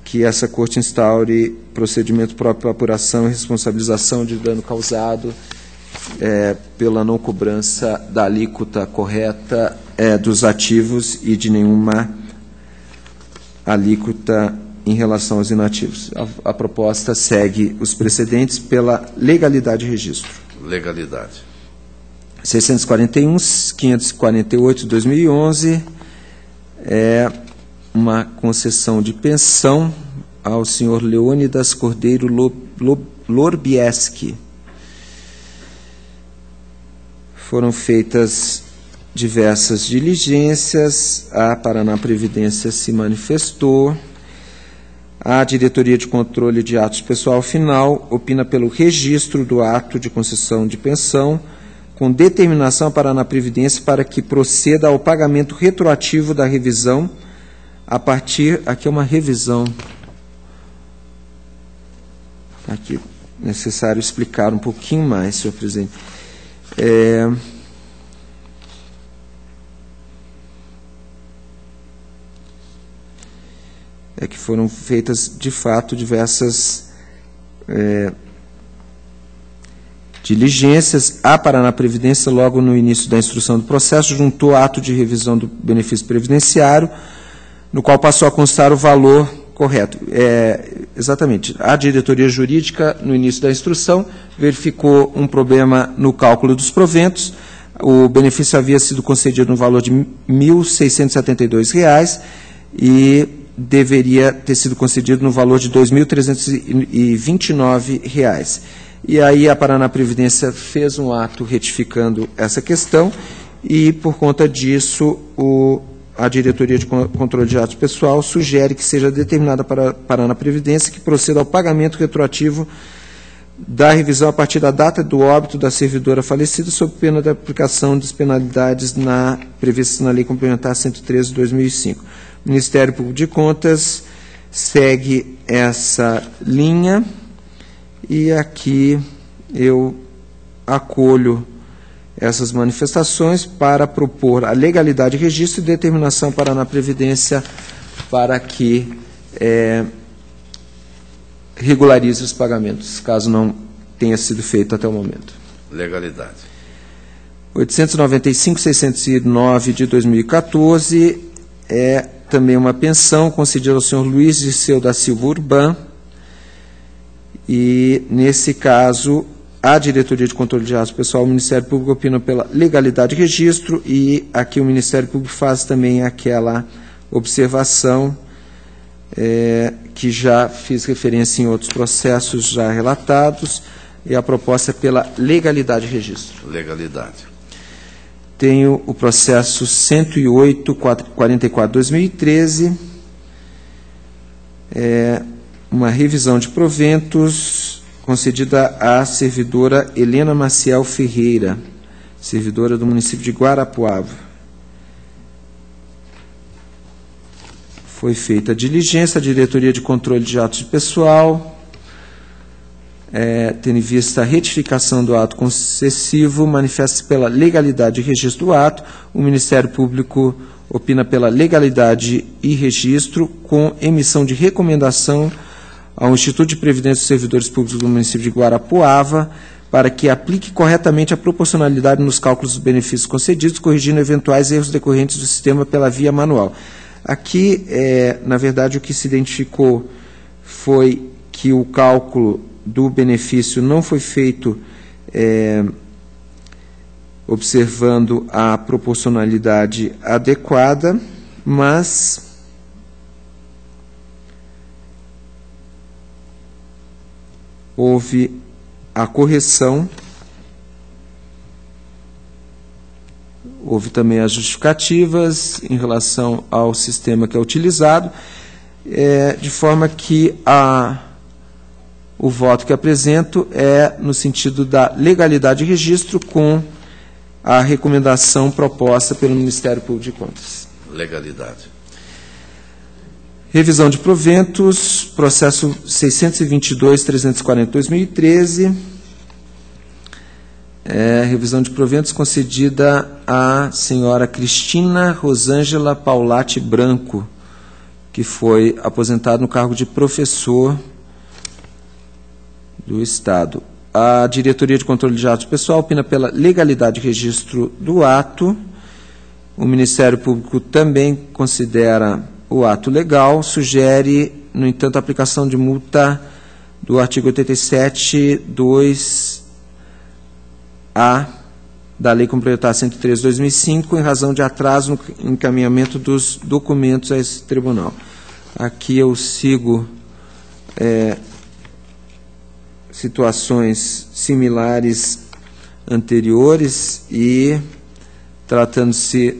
que essa Corte instaure procedimento próprio para apuração e responsabilização de dano causado pela não cobrança da alíquota correta dos ativos e de nenhuma alíquota em relação aos inativos. A proposta segue os precedentes pela legalidade de registro. Legalidade. 641.548/2011 é uma concessão de pensão ao senhor Leônidas Cordeiro Lorbieski. Foram feitas diversas diligências, a Paraná Previdência se manifestou, a Diretoria de Controle de Atos Pessoal final opina pelo registro do ato de concessão de pensão, com determinação à Paraná Previdência para que proceda ao pagamento retroativo da revisão, a partir, aqui é uma revisão, aqui necessário explicar um pouquinho mais, senhor presidente. Que foram feitas, de fato, diversas diligências. A Paraná Previdência, logo no início da instrução do processo, juntou ato de revisão do benefício previdenciário, no qual passou a constar o valor correto. Exatamente. A diretoria jurídica, no início da instrução, verificou um problema no cálculo dos proventos. O benefício havia sido concedido no valor de R$ 1.672 e deveria ter sido concedido no valor de R$ 2.329. E aí a Paraná Previdência fez um ato retificando essa questão e, por conta disso, a Diretoria de Controle de Atos Pessoal sugere que seja determinada para a Paraná Previdência que proceda ao pagamento retroativo da revisão a partir da data do óbito da servidora falecida, sob pena da aplicação das penalidades previstas na Lei Complementar 113 de 2005. O Ministério Público de Contas segue essa linha e aqui eu acolho essas manifestações para propor a legalidade de registro e determinação para a Previdência para que regularize os pagamentos, caso não tenha sido feito até o momento. Legalidade. 895.609 de 2014 é também uma pensão concedida ao senhor Luiz Dirceu da Silva Urbã, e, nesse caso, a Diretoria de Controle de Atos Pessoal, o Ministério Público opina pela legalidade de registro, e aqui o Ministério Público faz também aquela observação que já fiz referência em outros processos já relatados, e a proposta é pela legalidade de registro. Legalidade. Tenho o processo 108.44/2013, uma revisão de proventos concedida à servidora Helena Maciel Ferreira, servidora do município de Guarapuava. Foi feita a diligência, a Diretoria de Controle de Atos de Pessoal, tendo em vista a retificação do ato concessivo, manifesta-se pela legalidade de registro do ato. O Ministério Público opina pela legalidade e registro, com emissão de recomendação ao Instituto de Previdência dos Servidores Públicos do município de Guarapuava para que aplique corretamente a proporcionalidade nos cálculos dos benefícios concedidos, corrigindo eventuais erros decorrentes do sistema pela via manual. Aqui, na verdade, o que se identificou foi que o cálculo do benefício não foi feito observando a proporcionalidade adequada, mas houve a correção, houve também as justificativas em relação ao sistema que é utilizado, de forma que o voto que apresento é no sentido da legalidade de registro com a recomendação proposta pelo Ministério Público de Contas. Legalidade. Revisão de proventos, processo 622.340/2013. Revisão de proventos concedida à senhora Cristina Rosângela Paulatti Branco, que foi aposentada no cargo de professor do Estado. A Diretoria de Controle de Atos Pessoal opina pela legalidade de registro do ato. O Ministério Público também considera o ato legal, sugere, no entanto, a aplicação de multa do artigo 87.2A da Lei Complementar 103/2005, em razão de atraso no encaminhamento dos documentos a esse tribunal. Aqui eu sigo situações similares anteriores e, tratando-se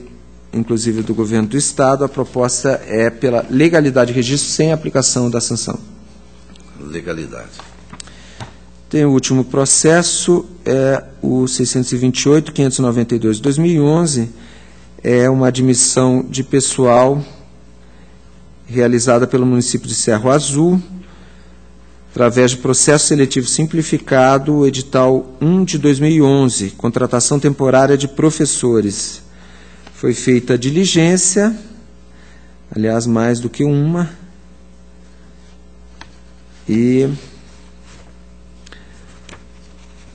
inclusive do governo do Estado, a proposta é pela legalidade de registro sem aplicação da sanção. Legalidade. Tem o último processo, o 628.592/2011, é uma admissão de pessoal realizada pelo município de Cerro Azul, através de processo seletivo simplificado, edital 1 de 2011, contratação temporária de professores. Foi feita a diligência, aliás, mais do que uma, e,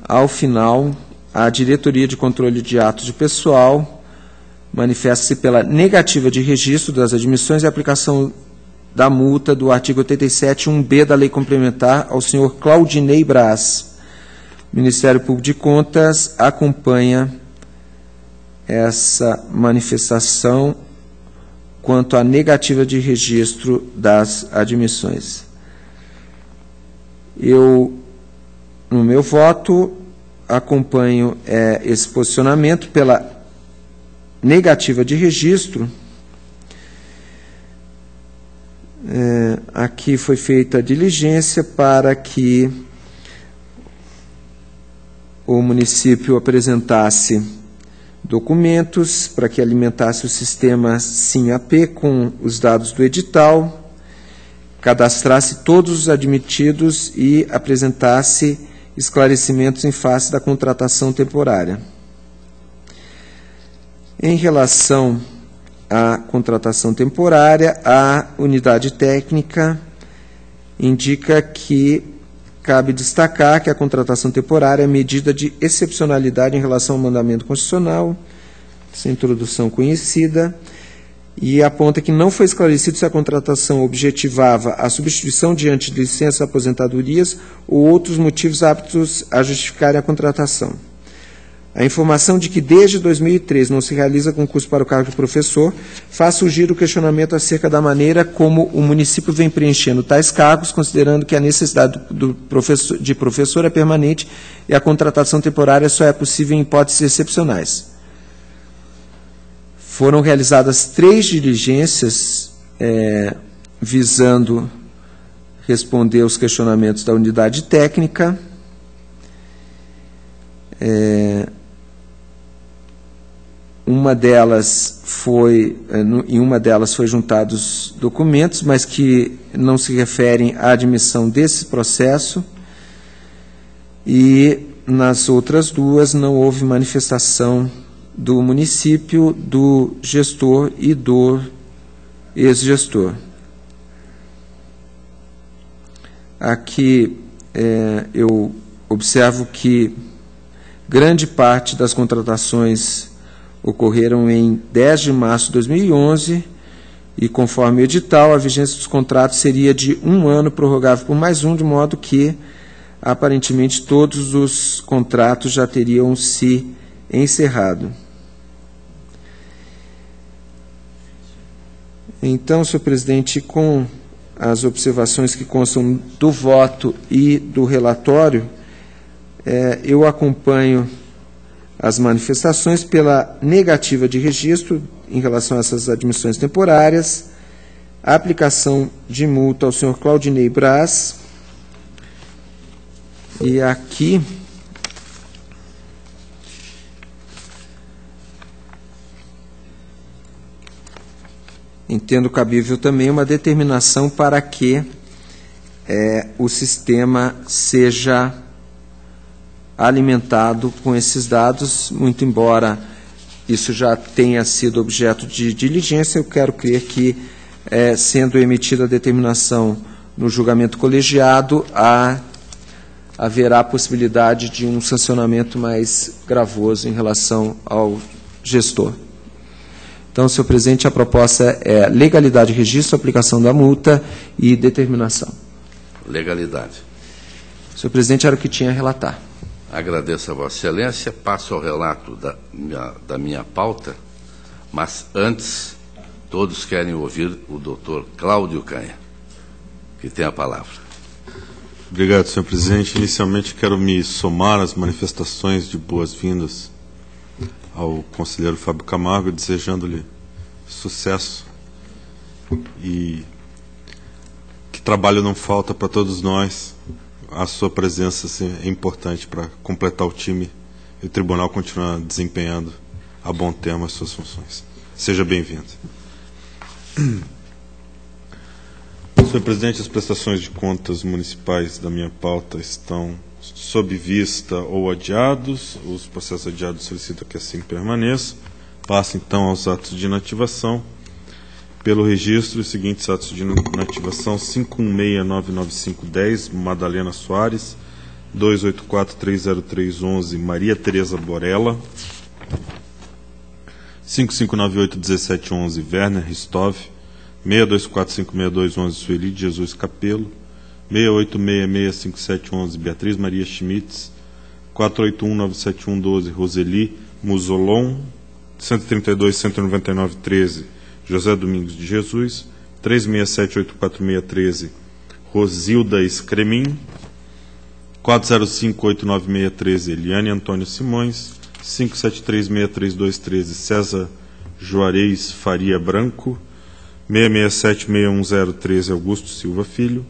ao final, a Diretoria de Controle de Atos de Pessoal manifesta-se pela negativa de registro das admissões e aplicação da multa do artigo 87.1b da Lei Complementar ao senhor Claudinei Braz. O Ministério Público de Contas acompanha essa manifestação quanto à negativa de registro das admissões. Eu, no meu voto, acompanho esse posicionamento pela negativa de registro. Aqui foi feita a diligência para que o município apresentasse documentos, para que alimentasse o sistema SIM-AP com os dados do edital, cadastrasse todos os admitidos e apresentasse esclarecimentos em face da contratação temporária. Em relação à contratação temporária, a unidade técnica indica que cabe destacar que a contratação temporária é medida de excepcionalidade em relação ao mandamento constitucional, essa introdução conhecida, e aponta que não foi esclarecido se a contratação objetivava a substituição diante de licenças aposentadorias ou outros motivos aptos a justificarem a contratação. A informação de que desde 2003 não se realiza concurso para o cargo de professor faz surgir o questionamento acerca da maneira como o município vem preenchendo tais cargos, considerando que a necessidade de professor é permanente e a contratação temporária só é possível em hipóteses excepcionais. Foram realizadas 3 diligências visando responder aos questionamentos da unidade técnica. Em uma delas foi juntados documentos, mas que não se referem à admissão desse processo, e nas outras 2 não houve manifestação do município, do gestor e do ex-gestor. Aqui eu observo que grande parte das contratações ocorreram em 10 de março de 2011 e, conforme o edital, a vigência dos contratos seria de 1 ano, prorrogável por mais 1, de modo que, aparentemente, todos os contratos já teriam se encerrado. Então, senhor presidente, com as observações que constam do voto e do relatório, eu acompanho as manifestações pela negativa de registro em relação a essas admissões temporárias, a aplicação de multa ao senhor Claudinei Braz, e aqui entendo cabível também uma determinação para que o sistema seja alimentado com esses dados, muito embora isso já tenha sido objeto de diligência, eu quero crer que, sendo emitida a determinação no julgamento colegiado, haverá a possibilidade de um sancionamento mais gravoso em relação ao gestor. Então, senhor presidente, a proposta é legalidade de registro, aplicação da multa e determinação. Legalidade. Senhor presidente, era o que tinha a relatar. Agradeço a Vossa Excelência. Passo ao relato da minha pauta, mas antes, todos querem ouvir o doutor Cláudio Canha, que tem a palavra. Obrigado, senhor presidente. Inicialmente, quero me somar às manifestações de boas-vindas ao conselheiro Fábio Camargo, desejando-lhe sucesso e que trabalho não falta para todos nós. A sua presença é importante para completar o time e o tribunal continuar desempenhando a bom termo as suas funções. Seja bem-vindo. Senhor presidente, as prestações de contas municipais da minha pauta estão sob vista ou adiados. Os processos adiados solicitam que assim permaneça. Passo então aos atos de inativação. Pelo registro, os seguintes atos de inativação: 516995510, Madalena Soares; 284303111, Maria Tereza Borella; 55981711, Werner Ristov; 62456211, Sueli de Jesus Capelo; 68665711, Beatriz Maria Schmitz; 48197112, Roseli Musolon; 132.199.13, José Domingos de Jesus; 367.84613, Rosilda Scremin; 405.89613, Eliane Antônio Simões; 573.63213, César Juarez Faria Branco; 667.61013, Augusto Silva Filho;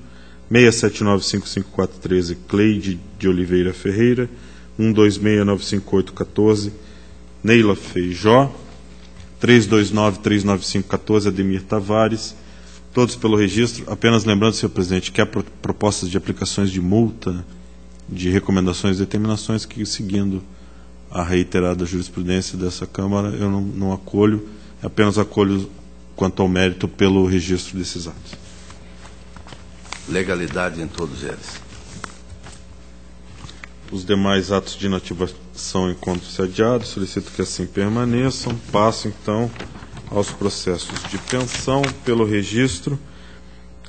679.55413, Cleide de Oliveira Ferreira; 126.95814, Neila Feijó; 329.39514, Ademir Tavares. Todos pelo registro. Apenas lembrando, senhor presidente, que há propostas de aplicações de multa, de recomendações e determinações que, seguindo a reiterada jurisprudência dessa Câmara, eu não acolho, apenas acolho quanto ao mérito pelo registro desses atos. Legalidade em todos eles. Os demais atos de inativação encontram-se adiados, solicito que assim permaneçam. Passo, então, aos processos de pensão pelo registro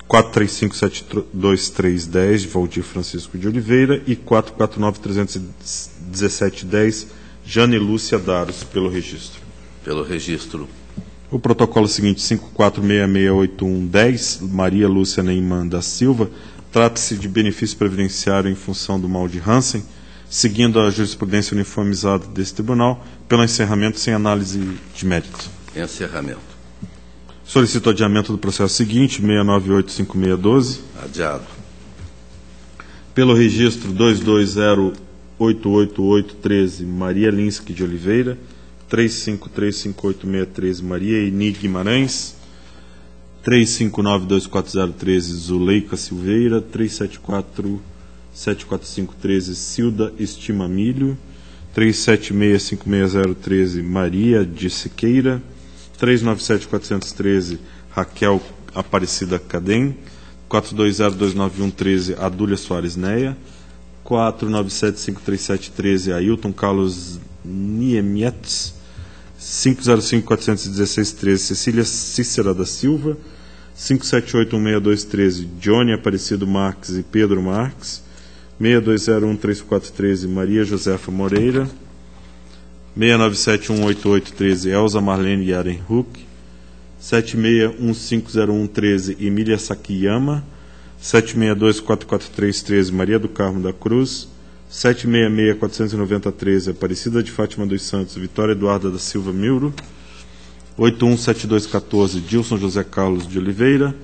435.72310, de Valdir Francisco de Oliveira, e 449.31710, Jane Lúcia Daros, pelo registro. Pelo registro. O protocolo seguinte, 54668110, Maria Lúcia Neyman da Silva, trata-se de benefício previdenciário em função do mal de Hansen, seguindo a jurisprudência uniformizada desse tribunal, pelo encerramento sem análise de mérito. Encerramento. Solicito adiamento do processo seguinte, 6985612. Adiado. Pelo registro 220888813, Maria Linsky de Oliveira; 3535863, Maria Eni Guimarães; 3592413, Zuleika Silveira; 374.74513, Cilda Estima Milho; 3765613, Maria de Siqueira; 397.413, Raquel Aparecida Cadem; 4202913, Adúlia Soares Neia; 497.53713, Ailton Carlos Niemetz; 505.41613, Cecília Cícera da Silva; 578.16213, Johnny Aparecido Marques e Pedro Marques; 620.13413, Maria Josefa Moreira; 697.18813, Elza Marlene Yaren Huck; 76150113 Emília Sakiyama, 7624433 Maria do Carmo da Cruz, 766-490-13 Aparecida de Fátima dos Santos Vitória Eduarda da Silva Milro, 817214 Dilson José Carlos de Oliveira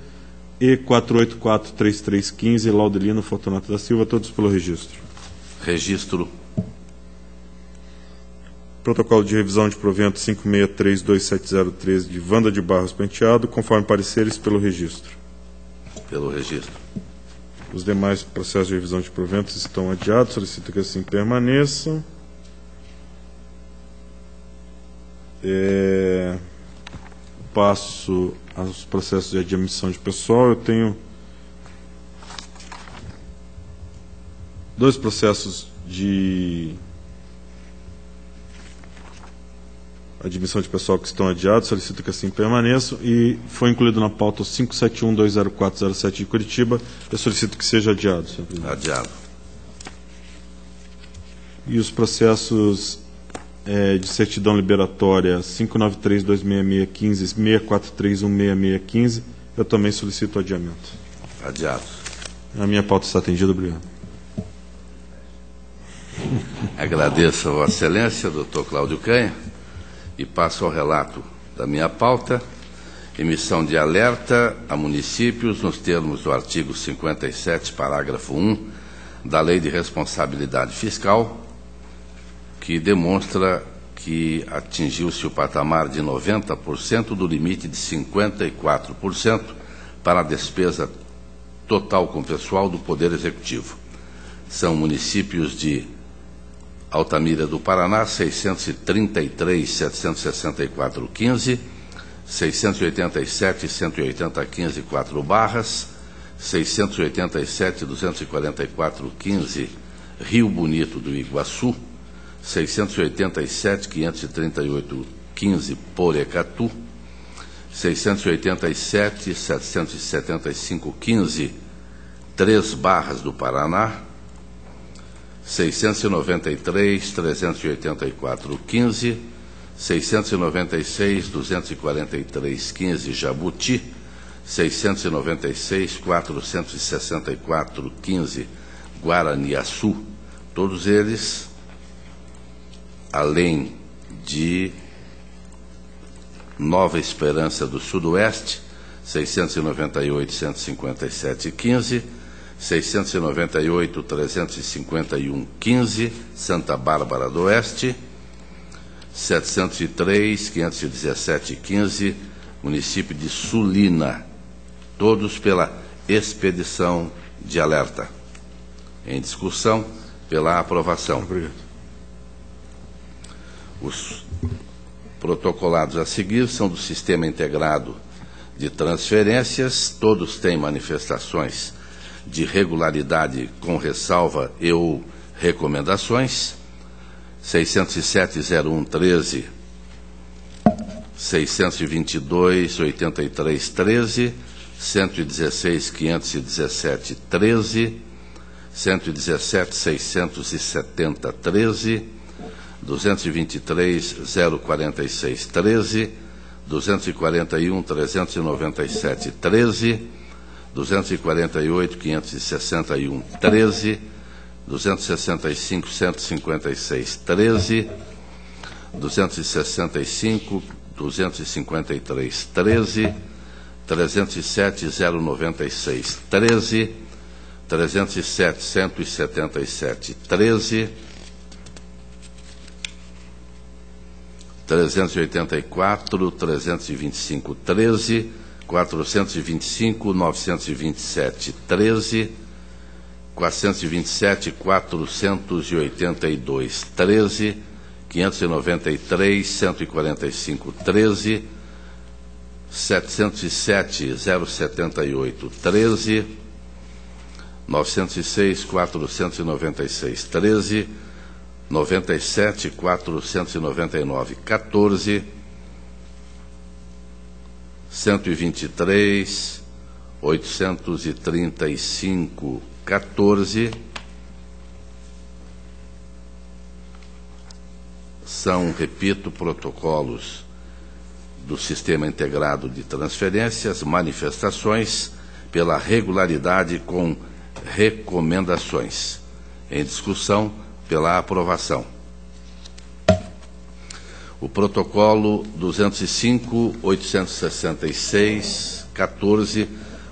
e 4843315 Laudelino Fortunato da Silva, todos pelo registro. Registro. Protocolo de revisão de provento 56327013 de Wanda de Barros Penteado, conforme pareceres pelo registro. Pelo registro. Os demais processos de revisão de proventos estão adiados, solicito que assim permaneçam. Passo aos processos de admissão de pessoal. Eu tenho 2 processos de admissão de pessoal que estão adiados, solicito que assim permaneçam, e foi incluído na pauta o 571-20407 de Curitiba, eu solicito que seja adiado, senhor presidente. Adiado. E os processos de certidão liberatória 593-26615, 6431-6615, eu também solicito adiamento. Adiado. A minha pauta está atendida, obrigado. Agradeço a Vossa Excelência, doutor Cláudio Canha, e passo ao relato da minha pauta. Emissão de alerta a municípios nos termos do artigo 57, parágrafo 1 da Lei de Responsabilidade Fiscal, que demonstra que atingiu-se o patamar de 90% do limite de 54% para a despesa total com pessoal do Poder Executivo. São municípios de Altamira do Paraná, 633.764,15, 687.180,15, 4 Barras, 687.244,15, Rio Bonito do Iguaçu, 687.538,15, Porecatu, 687.775,15, 3 Barras do Paraná, 693.384,15, 696.243,15, Jabuti, 696.464,15, Guaraniaçu, todos eles, além de Nova Esperança do Sudoeste, 698.157,15, 698.351,15, Santa Bárbara do Oeste, 703.517,15, município de Sulina, todos pela expedição de alerta. Em discussão, pela aprovação. Obrigado. Os protocolados a seguir são do Sistema Integrado de Transferências, todos têm manifestações de regularidade com ressalva e ou recomendações. 607.0113, 622.8313, 116.517.13, 117.670.13, 223.046.13, 241.397.13, 248.561.13, 265.156.13, 265.253.13, 307.096.13, 307.177.13, 384.325.13, 425.927.13, 427.482.13, 593.145.13, 707.078.13, 906.496.13, 97.499.14, 123.835.14, são, repito, protocolos do Sistema Integrado de Transferências, manifestações pela regularidade com recomendações. Em discussão, pela aprovação. O protocolo 205.866/14,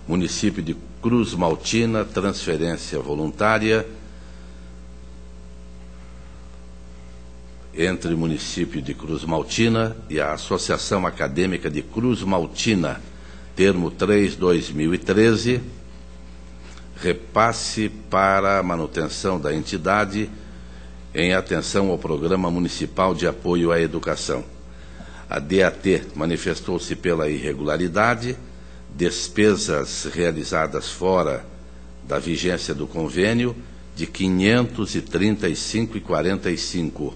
município de Cruz Maltina, transferência voluntária entre o município de Cruz Maltina e a Associação Acadêmica de Cruz Maltina, termo 3/2013, repasse para a manutenção da entidade em atenção ao Programa Municipal de Apoio à Educação. A DAT manifestou-se pela irregularidade, despesas realizadas fora da vigência do convênio de R$ 535,45. O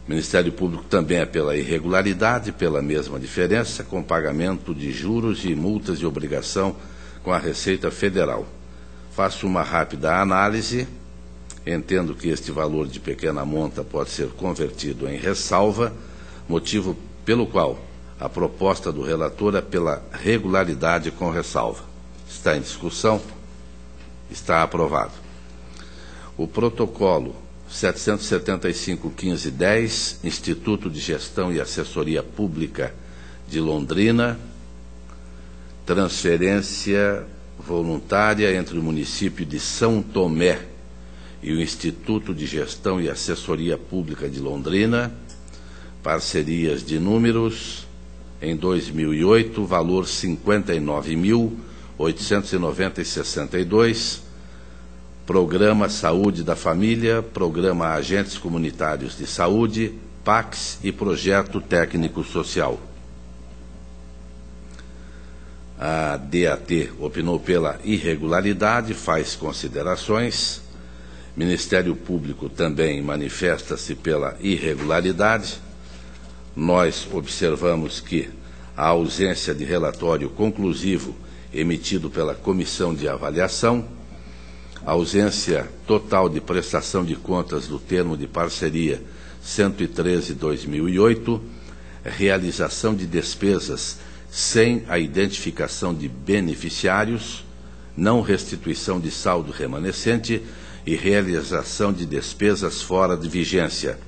Ministério Público também é pela irregularidade, pela mesma diferença, com pagamento de juros e multas de obrigação com a Receita Federal. Faço uma rápida análise. Entendo que este valor de pequena monta pode ser convertido em ressalva, motivo pelo qual a proposta do relator é pela regularidade com ressalva. Está em discussão? Está aprovado. O protocolo 775/1510, Instituto de Gestão e Assessoria Pública de Londrina, transferência voluntária entre o município de São Tomé e o Instituto de Gestão e Assessoria Pública de Londrina, parcerias de números, em 2008, valor 59.890,62, Programa Saúde da Família, Programa Agentes Comunitários de Saúde, PACS e Projeto Técnico Social. A DAT opinou pela irregularidade, faz considerações. Ministério Público também manifesta-se pela irregularidade. Nós observamos que a ausência de relatório conclusivo emitido pela Comissão de Avaliação, a ausência total de prestação de contas do termo de parceria 113/2008, realização de despesas sem a identificação de beneficiários, não restituição de saldo remanescente e realização de despesas fora de vigência.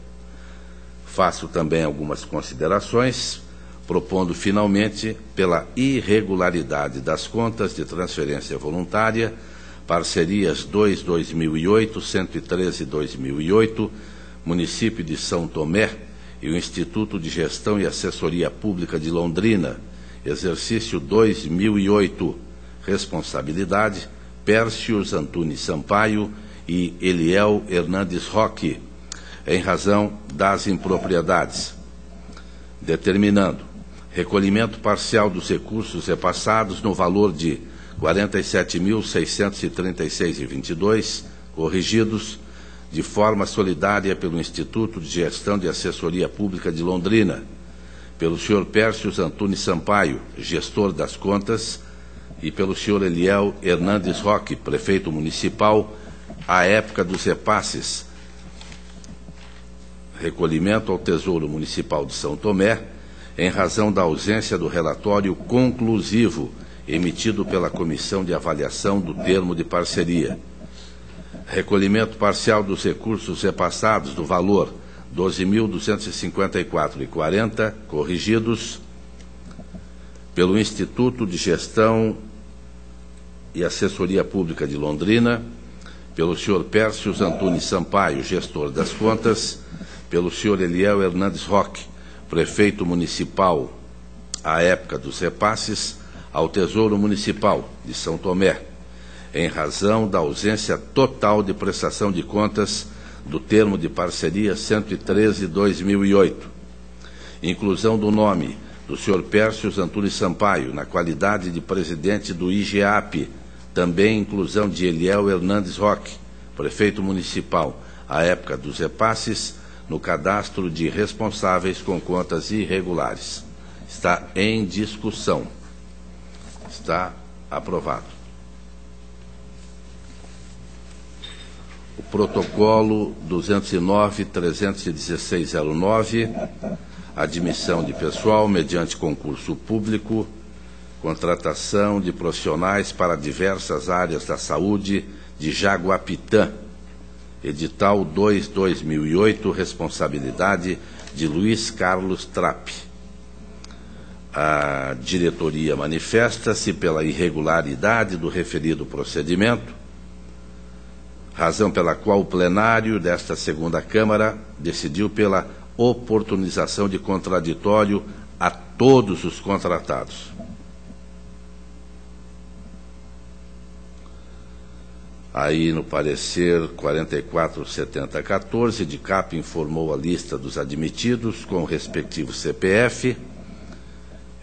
Faço também algumas considerações, propondo finalmente pela irregularidade das contas de transferência voluntária, parcerias 2/2008, 113/2008, município de São Tomé e o Instituto de Gestão e Assessoria Pública de Londrina, exercício 2008, responsabilidade Pércios Antunes Sampaio e Eliel Hernandes Roque, em razão das impropriedades, determinando recolhimento parcial dos recursos repassados no valor de R$ 47.636,22, corrigidos de forma solidária pelo Instituto de Gestão de Assessoria Pública de Londrina, pelo senhor Pércios Antunes Sampaio, gestor das contas, e pelo senhor Eliel Hernandes Roque, prefeito municipal, à época dos repasses. Recolhimento ao Tesouro Municipal de São Tomé, em razão da ausência do relatório conclusivo emitido pela Comissão de Avaliação do termo de parceria. Recolhimento parcial dos recursos repassados do valor R$ 12.254,40, corrigidos pelo Instituto de Gestão e Assessoria Pública de Londrina, pelo senhor Pércios Antunes Sampaio, gestor das contas, pelo senhor Eliel Hernandes Roque, prefeito municipal, à época dos repasses, ao Tesouro Municipal de São Tomé, em razão da ausência total de prestação de contas do termo de parceria 113/2008. Inclusão do nome do senhor Pércios Antunes Sampaio na qualidade de presidente do IGEAP, também inclusão de Eliel Hernandes Roque, prefeito municipal, à época dos repasses, no cadastro de responsáveis com contas irregulares. Está em discussão. Está aprovado. O protocolo 209/316/09, admissão de pessoal mediante concurso público, contratação de profissionais para diversas áreas da saúde de Jaguapitã, edital 2/2008, responsabilidade de Luiz Carlos Trapp. A diretoria manifesta-se pela irregularidade do referido procedimento, razão pela qual o plenário desta segunda Câmara decidiu pela oportunização de contraditório a todos os contratados. Aí, no parecer 447014, de CAP informou a lista dos admitidos com o respectivo CPF.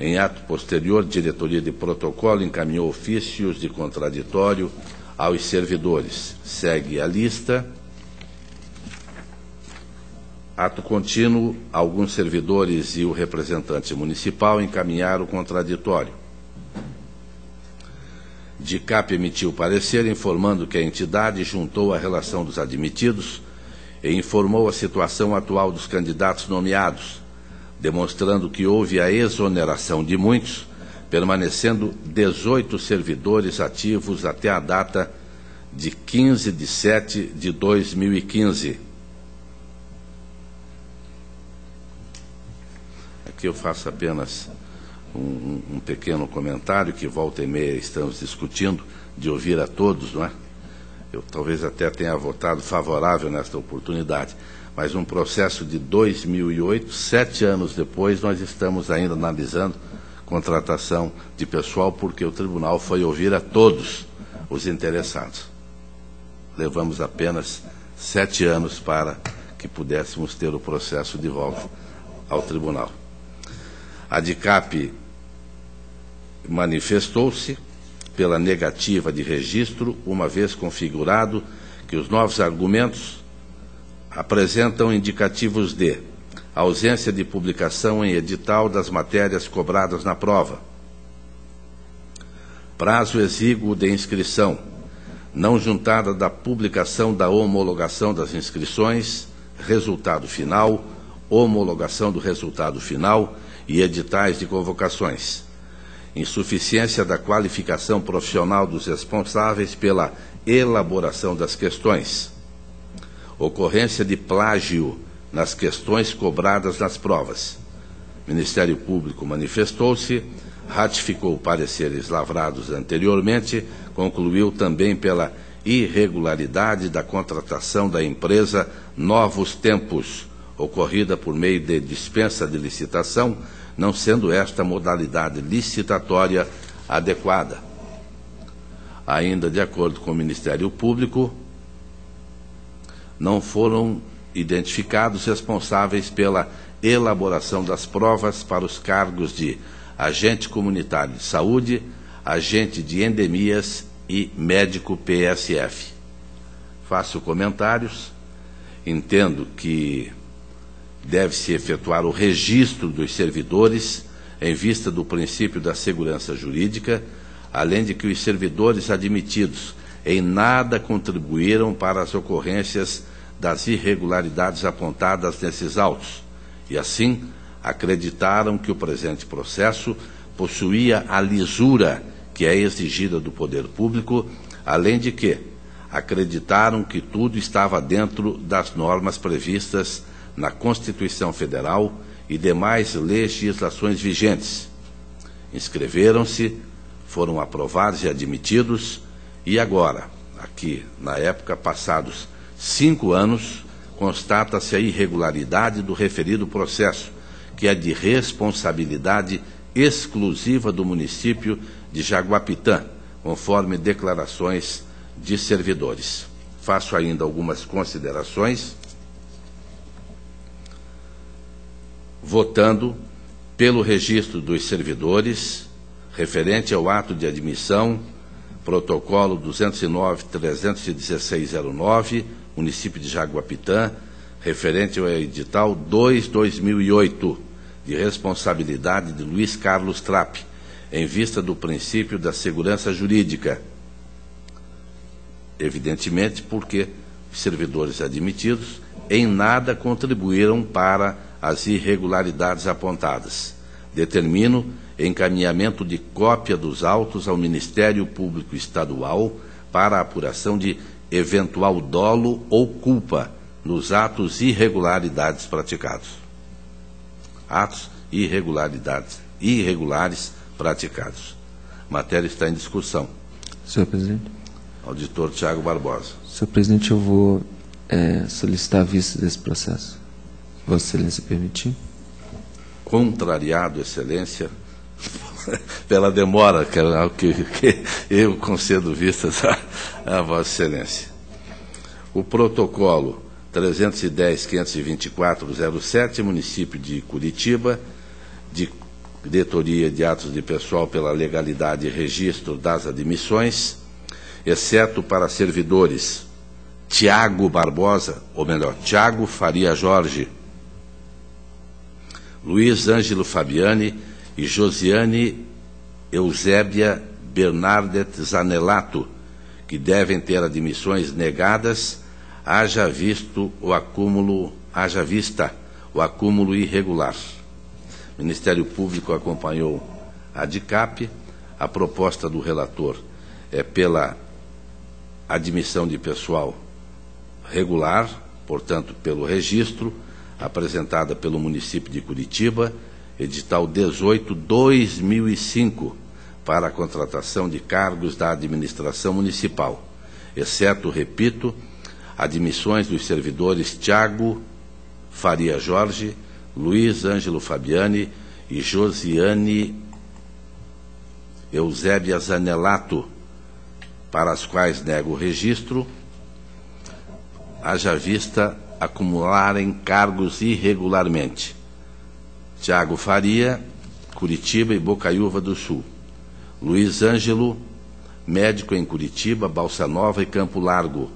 Em ato posterior, diretoria de protocolo encaminhou ofícios de contraditório aos servidores. Segue a lista. Ato contínuo, alguns servidores e o representante municipal encaminharam o contraditório. De CAP emitiu parecer informando que a entidade juntou a relação dos admitidos e informou a situação atual dos candidatos nomeados, demonstrando que houve a exoneração de muitos, permanecendo 18 servidores ativos até a data de 15/7/2015. Aqui eu faço apenas um pequeno comentário que volta e meia estamos discutindo, de ouvir a todos, não é? Eu talvez até tenha votado favorável nesta oportunidade, mas um processo de 2008, 7 anos depois, nós estamos ainda analisando contratação de pessoal, porque o tribunal foi ouvir a todos os interessados. Levamos apenas 7 anos para que pudéssemos ter o processo de volta ao tribunal. A DICAP manifestou-se pela negativa de registro, uma vez configurado que os novos argumentos apresentam indicativos de ausência de publicação em edital das matérias cobradas na prova, prazo exíguo de inscrição, não juntada da publicação da homologação das inscrições, resultado final, homologação do resultado final e editais de convocações, insuficiência da qualificação profissional dos responsáveis pela elaboração das questões, ocorrência de plágio nas questões cobradas nas provas. O Ministério Público manifestou-se, ratificou pareceres lavrados anteriormente, concluiu também pela irregularidade da contratação da empresa Novos Tempos, ocorrida por meio de dispensa de licitação, não sendo esta modalidade licitatória adequada. Ainda de acordo com o Ministério Público, não foram identificados responsáveis pela elaboração das provas para os cargos de agente comunitário de saúde, agente de endemias e médico PSF. Faço comentários, entendo que deve-se efetuar o registro dos servidores em vista do princípio da segurança jurídica, além de que os servidores admitidos em nada contribuíram para as ocorrências das irregularidades apontadas nesses autos, e assim acreditaram que o presente processo possuía a lisura que é exigida do poder público, além de que acreditaram que tudo estava dentro das normas previstas na Constituição Federal e demais legislações vigentes. Inscreveram-se, foram aprovados e admitidos, e agora, aqui, na época, passados 5 anos, constata-se a irregularidade do referido processo, que é de responsabilidade exclusiva do município de Jaguapitã, conforme declarações de servidores. Faço ainda algumas considerações, votando pelo registro dos servidores, referente ao ato de admissão, protocolo 209.31609, município de Jaguapitã, referente ao edital 2/2008, de responsabilidade de Luiz Carlos Trapp, em vista do princípio da segurança jurídica. Evidentemente porque os servidores admitidos em nada contribuíram para as irregularidades apontadas. Determino encaminhamento de cópia dos autos ao Ministério Público Estadual para a apuração de eventual dolo ou culpa nos atos irregularidades praticados. Atos irregulares praticados. A matéria está em discussão. Senhor presidente. Auditor Tiago Barbosa. Senhor presidente, eu vou solicitar a vista desse processo. Vossa Excelência permitir? Contrariado, Excelência, pela demora que eu concedo vistas a Vossa Excelência. O protocolo 310.524.07, município de Curitiba, de diretoria de atos de pessoal pela legalidade e registro das admissões, exceto para servidores Tiago Barbosa, ou melhor, Tiago Faria Jorge, Luiz Ângelo Fabiani e Josiane Eusébia Bernardet Zanelato, que devem ter admissões negadas, haja vista o acúmulo irregular. O Ministério Público acompanhou a DICAP. A proposta do relator é pela admissão de pessoal regular, portanto, pelo registro, apresentada pelo município de Curitiba, edital 18/2005, para a contratação de cargos da administração municipal, exceto, repito, admissões dos servidores Tiago Faria Jorge, Luiz Ângelo Fabiani e Josiane Eusébia Zanelato, para as quais nego o registro, haja vista acumularem cargos irregularmente. Tiago Faria, Curitiba e Bocaiúva do Sul. Luiz Ângelo, médico em Curitiba, Balsa Nova e Campo Largo.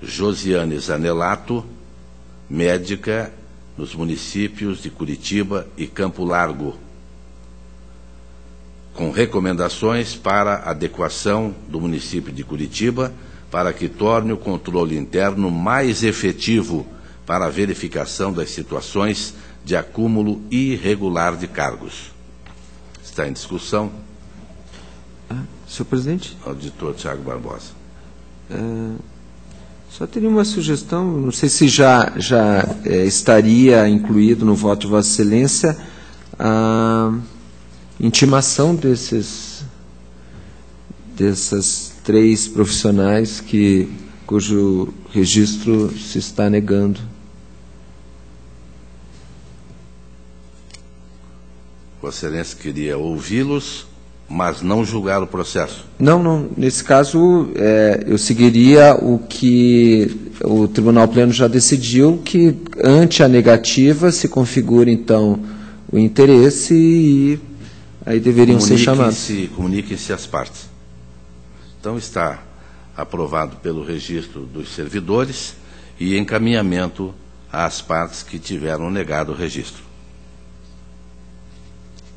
Josiane Zanelato, médica nos municípios de Curitiba e Campo Largo, com recomendações para adequação do município de Curitiba para que torne o controle interno mais efetivo para a verificação das situações de acúmulo irregular de cargos. Está em discussão. Senhor presidente? Auditor Tiago Barbosa. Só teria uma sugestão, não sei se já estaria incluído no voto de Vossa Excelência a intimação dessas 3 profissionais cujo registro se está negando. Vossa Excelência queria ouvi-los, mas não julgar o processo. Não. Nesse caso, eu seguiria o que o Tribunal Pleno já decidiu, que ante a negativa se configura, então, o interesse e aí deveriam ser chamados. Comuniquem-se as partes. Então, está aprovado pelo registro dos servidores e encaminhamento às partes que tiveram negado o registro.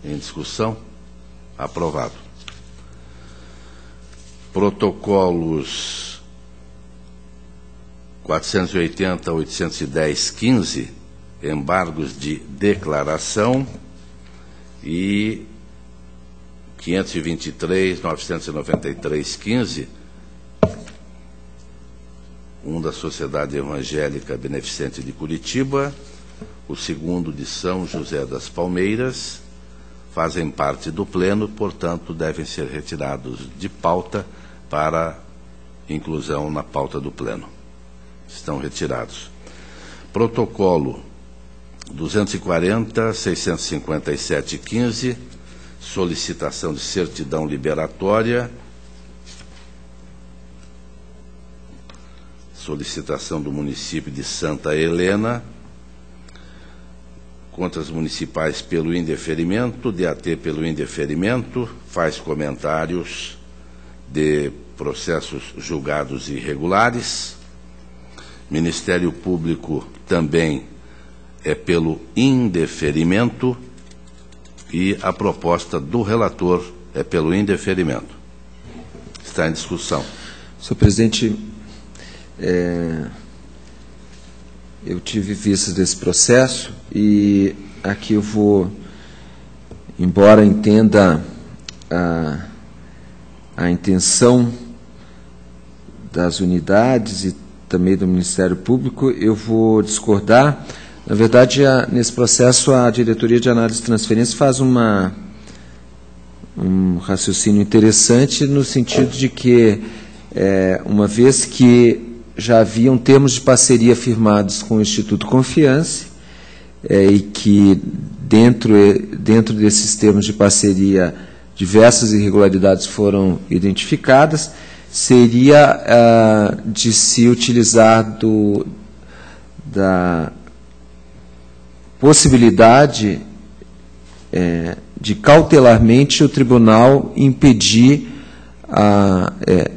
Em discussão? Aprovado. Protocolos 480, 810, 15, embargos de declaração, e 523, 993, 15, um da Sociedade Evangélica Beneficente de Curitiba, o segundo de São José das Palmeiras, fazem parte do Pleno, portanto, devem ser retirados de pauta para inclusão na pauta do Pleno. Estão retirados. Protocolo 240, 657, 15, solicitação de certidão liberatória, solicitação do município de Santa Helena, contas municipais pelo indeferimento, DAT pelo indeferimento, faz comentários de processos julgados irregulares. Ministério Público também é pelo indeferimento e a proposta do relator é pelo indeferimento. Está em discussão. Senhor presidente, eu tive vistas desse processo e aqui eu vou, embora entenda a intenção das unidades e também do Ministério Público, eu vou discordar. Na verdade, nesse processo, a Diretoria de Análise e Transferência faz um raciocínio interessante no sentido de que, uma vez que já haviam termos de parceria firmados com o Instituto Confiance, e que dentro desses termos de parceria diversas irregularidades foram identificadas, seria de se utilizar da possibilidade de cautelarmente o tribunal impedir,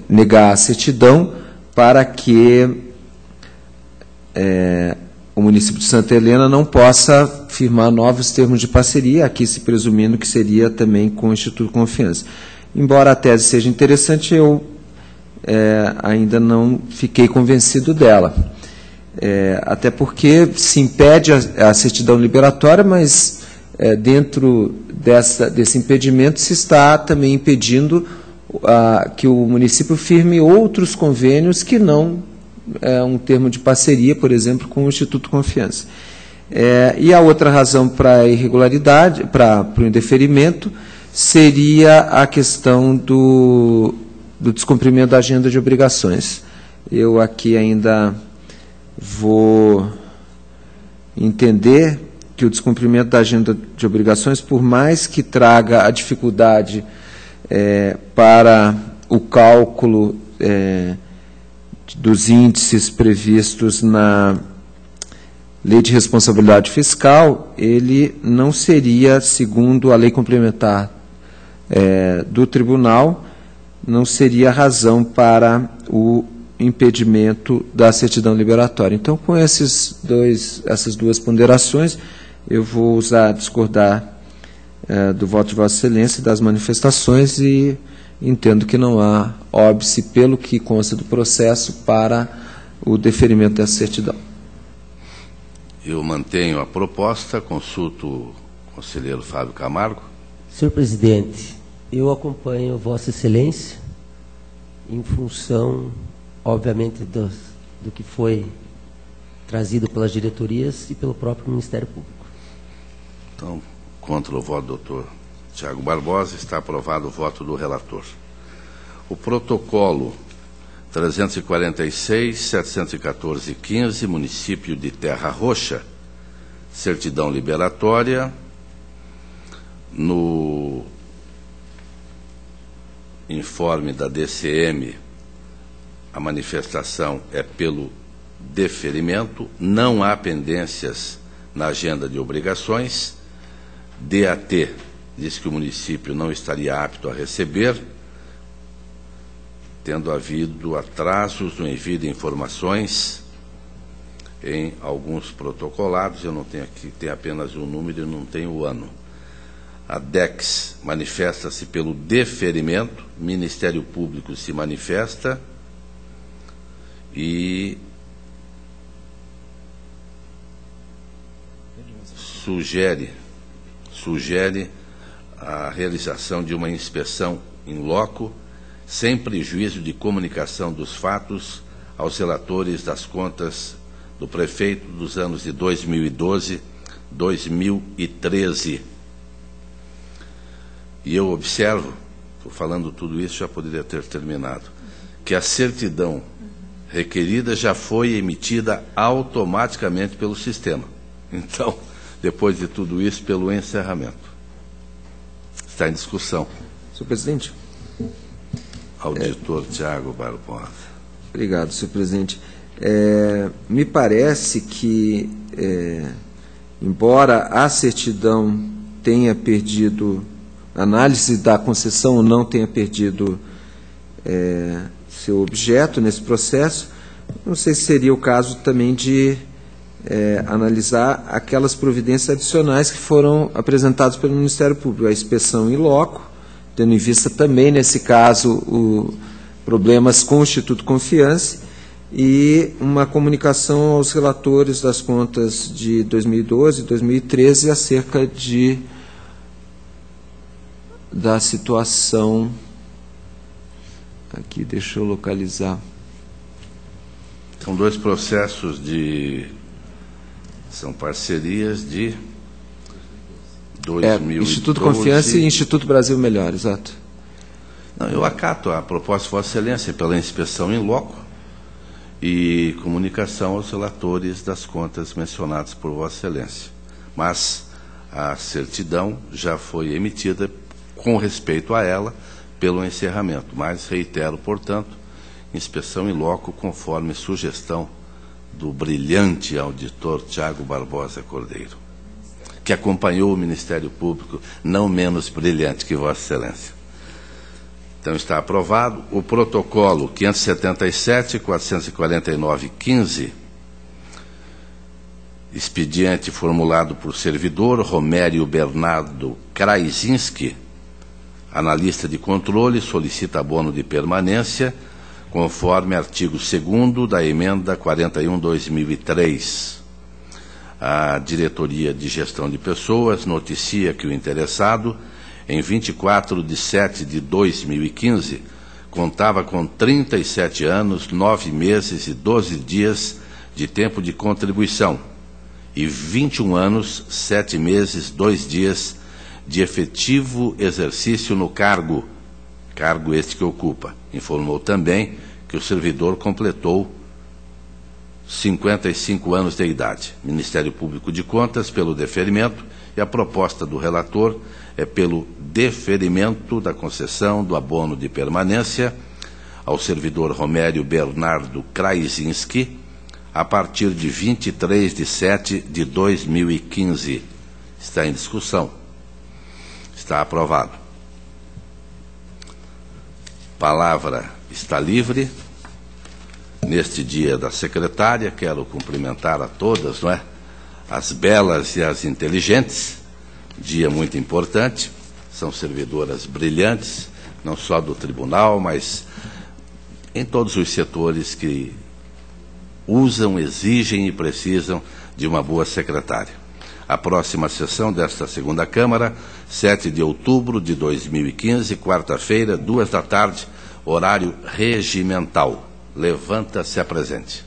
negar a certidão para que o município de Santa Helena não possa firmar novos termos de parceria, aqui se presumindo que seria também com o Instituto Confiança. Embora a tese seja interessante, eu ainda não fiquei convencido dela. Até porque se impede a certidão liberatória, mas dentro desse impedimento se está também impedindo que o município firme outros convênios que não um termo de parceria, por exemplo, com o Instituto Confiança. E a outra razão para a irregularidade, para o indeferimento, seria a questão do descumprimento da agenda de obrigações. Eu aqui ainda vou entender que o descumprimento da agenda de obrigações, por mais que traga a dificuldade para o cálculo dos índices previstos na Lei de Responsabilidade Fiscal, ele não seria, segundo a lei complementar do tribunal, não seria razão para o impedimento da certidão liberatória. Então, com essas duas ponderações, eu vou discordar do voto de Vossa Excelência e das manifestações e entendo que não há óbice, pelo que consta do processo, para o deferimento dessa certidão. Eu mantenho a proposta, consulto o conselheiro Fábio Camargo. Senhor presidente, eu acompanho Vossa Excelência em função, obviamente, do que foi trazido pelas diretorias e pelo próprio Ministério Público. Então, contra o voto do doutor Tiago Barbosa, está aprovado o voto do relator. O protocolo 346-714-15, município de Terra Roxa, certidão liberatória, no informe da DCM, a manifestação é pelo deferimento, não há pendências na agenda de obrigações. DAT diz que o município não estaria apto a receber, tendo havido atrasos no envio de informações em alguns protocolados. Eu não tenho aqui, tem apenas o número e não tenho o ano. A DEX manifesta-se pelo deferimento, Ministério Público se manifesta e sugere a realização de uma inspeção in loco, sem prejuízo de comunicação dos fatos aos relatores das contas do prefeito dos anos de 2012, 2013. E eu observo, estou falando tudo isso, já poderia ter terminado, que a certidão requerida já foi emitida automaticamente pelo sistema. Então, depois de tudo isso, pelo encerramento. Está em discussão. Senhor presidente. Auditor Tiago Barbosa. Obrigado, senhor presidente. Me parece que, embora a certidão tenha perdido, a análise da concessão ou não tenha perdido seu objeto nesse processo, não sei se seria o caso também de analisar aquelas providências adicionais que foram apresentadas pelo Ministério Público, a inspeção in loco, tendo em vista também, nesse caso, problemas com o Instituto Confiance e uma comunicação aos relatores das contas de 2012 e 2013 acerca da situação. Aqui, deixa eu localizar. São dois processos são parcerias de 2012. Instituto Confiança e Instituto Brasil Melhor, exato. Não, eu acato a proposta de Vossa Excelência pela inspeção em loco e comunicação aos relatores das contas mencionadas por Vossa Excelência. Mas a certidão já foi emitida com respeito a ela pelo encerramento. Mas reitero, portanto, inspeção em loco conforme sugestão do brilhante auditor Tiago Barbosa Cordeiro, que acompanhou o Ministério Público, não menos brilhante que Vossa Excelência. Então está aprovado o protocolo 577-449-15, expediente formulado por servidor Romério Bernardo Kraizinski, analista de controle, solicita abono de permanência, conforme artigo 2º da emenda 41/2003. A Diretoria de Gestão de Pessoas noticia que o interessado, em 24/7/2015, contava com 37 anos, 9 meses e 12 dias de tempo de contribuição e 21 anos, 7 meses, 2 dias de efetivo exercício no cargo este que ocupa. Informou também que o servidor completou 55 anos de idade. Ministério Público de Contas pelo deferimento, e a proposta do relator é pelo deferimento da concessão do abono de permanência ao servidor Romério Bernardo Kraizinski a partir de 23/7/2015. Está em discussão. Está aprovado. Palavra está livre. Neste dia da secretária, quero cumprimentar a todas, não é? As belas e as inteligentes. Dia muito importante. São servidoras brilhantes, não só do tribunal, mas em todos os setores que usam, exigem e precisam de uma boa secretária. A próxima sessão desta segunda Câmara, 7 de outubro de 2015, quarta-feira, 14h, horário regimental. Levanta-se a presente.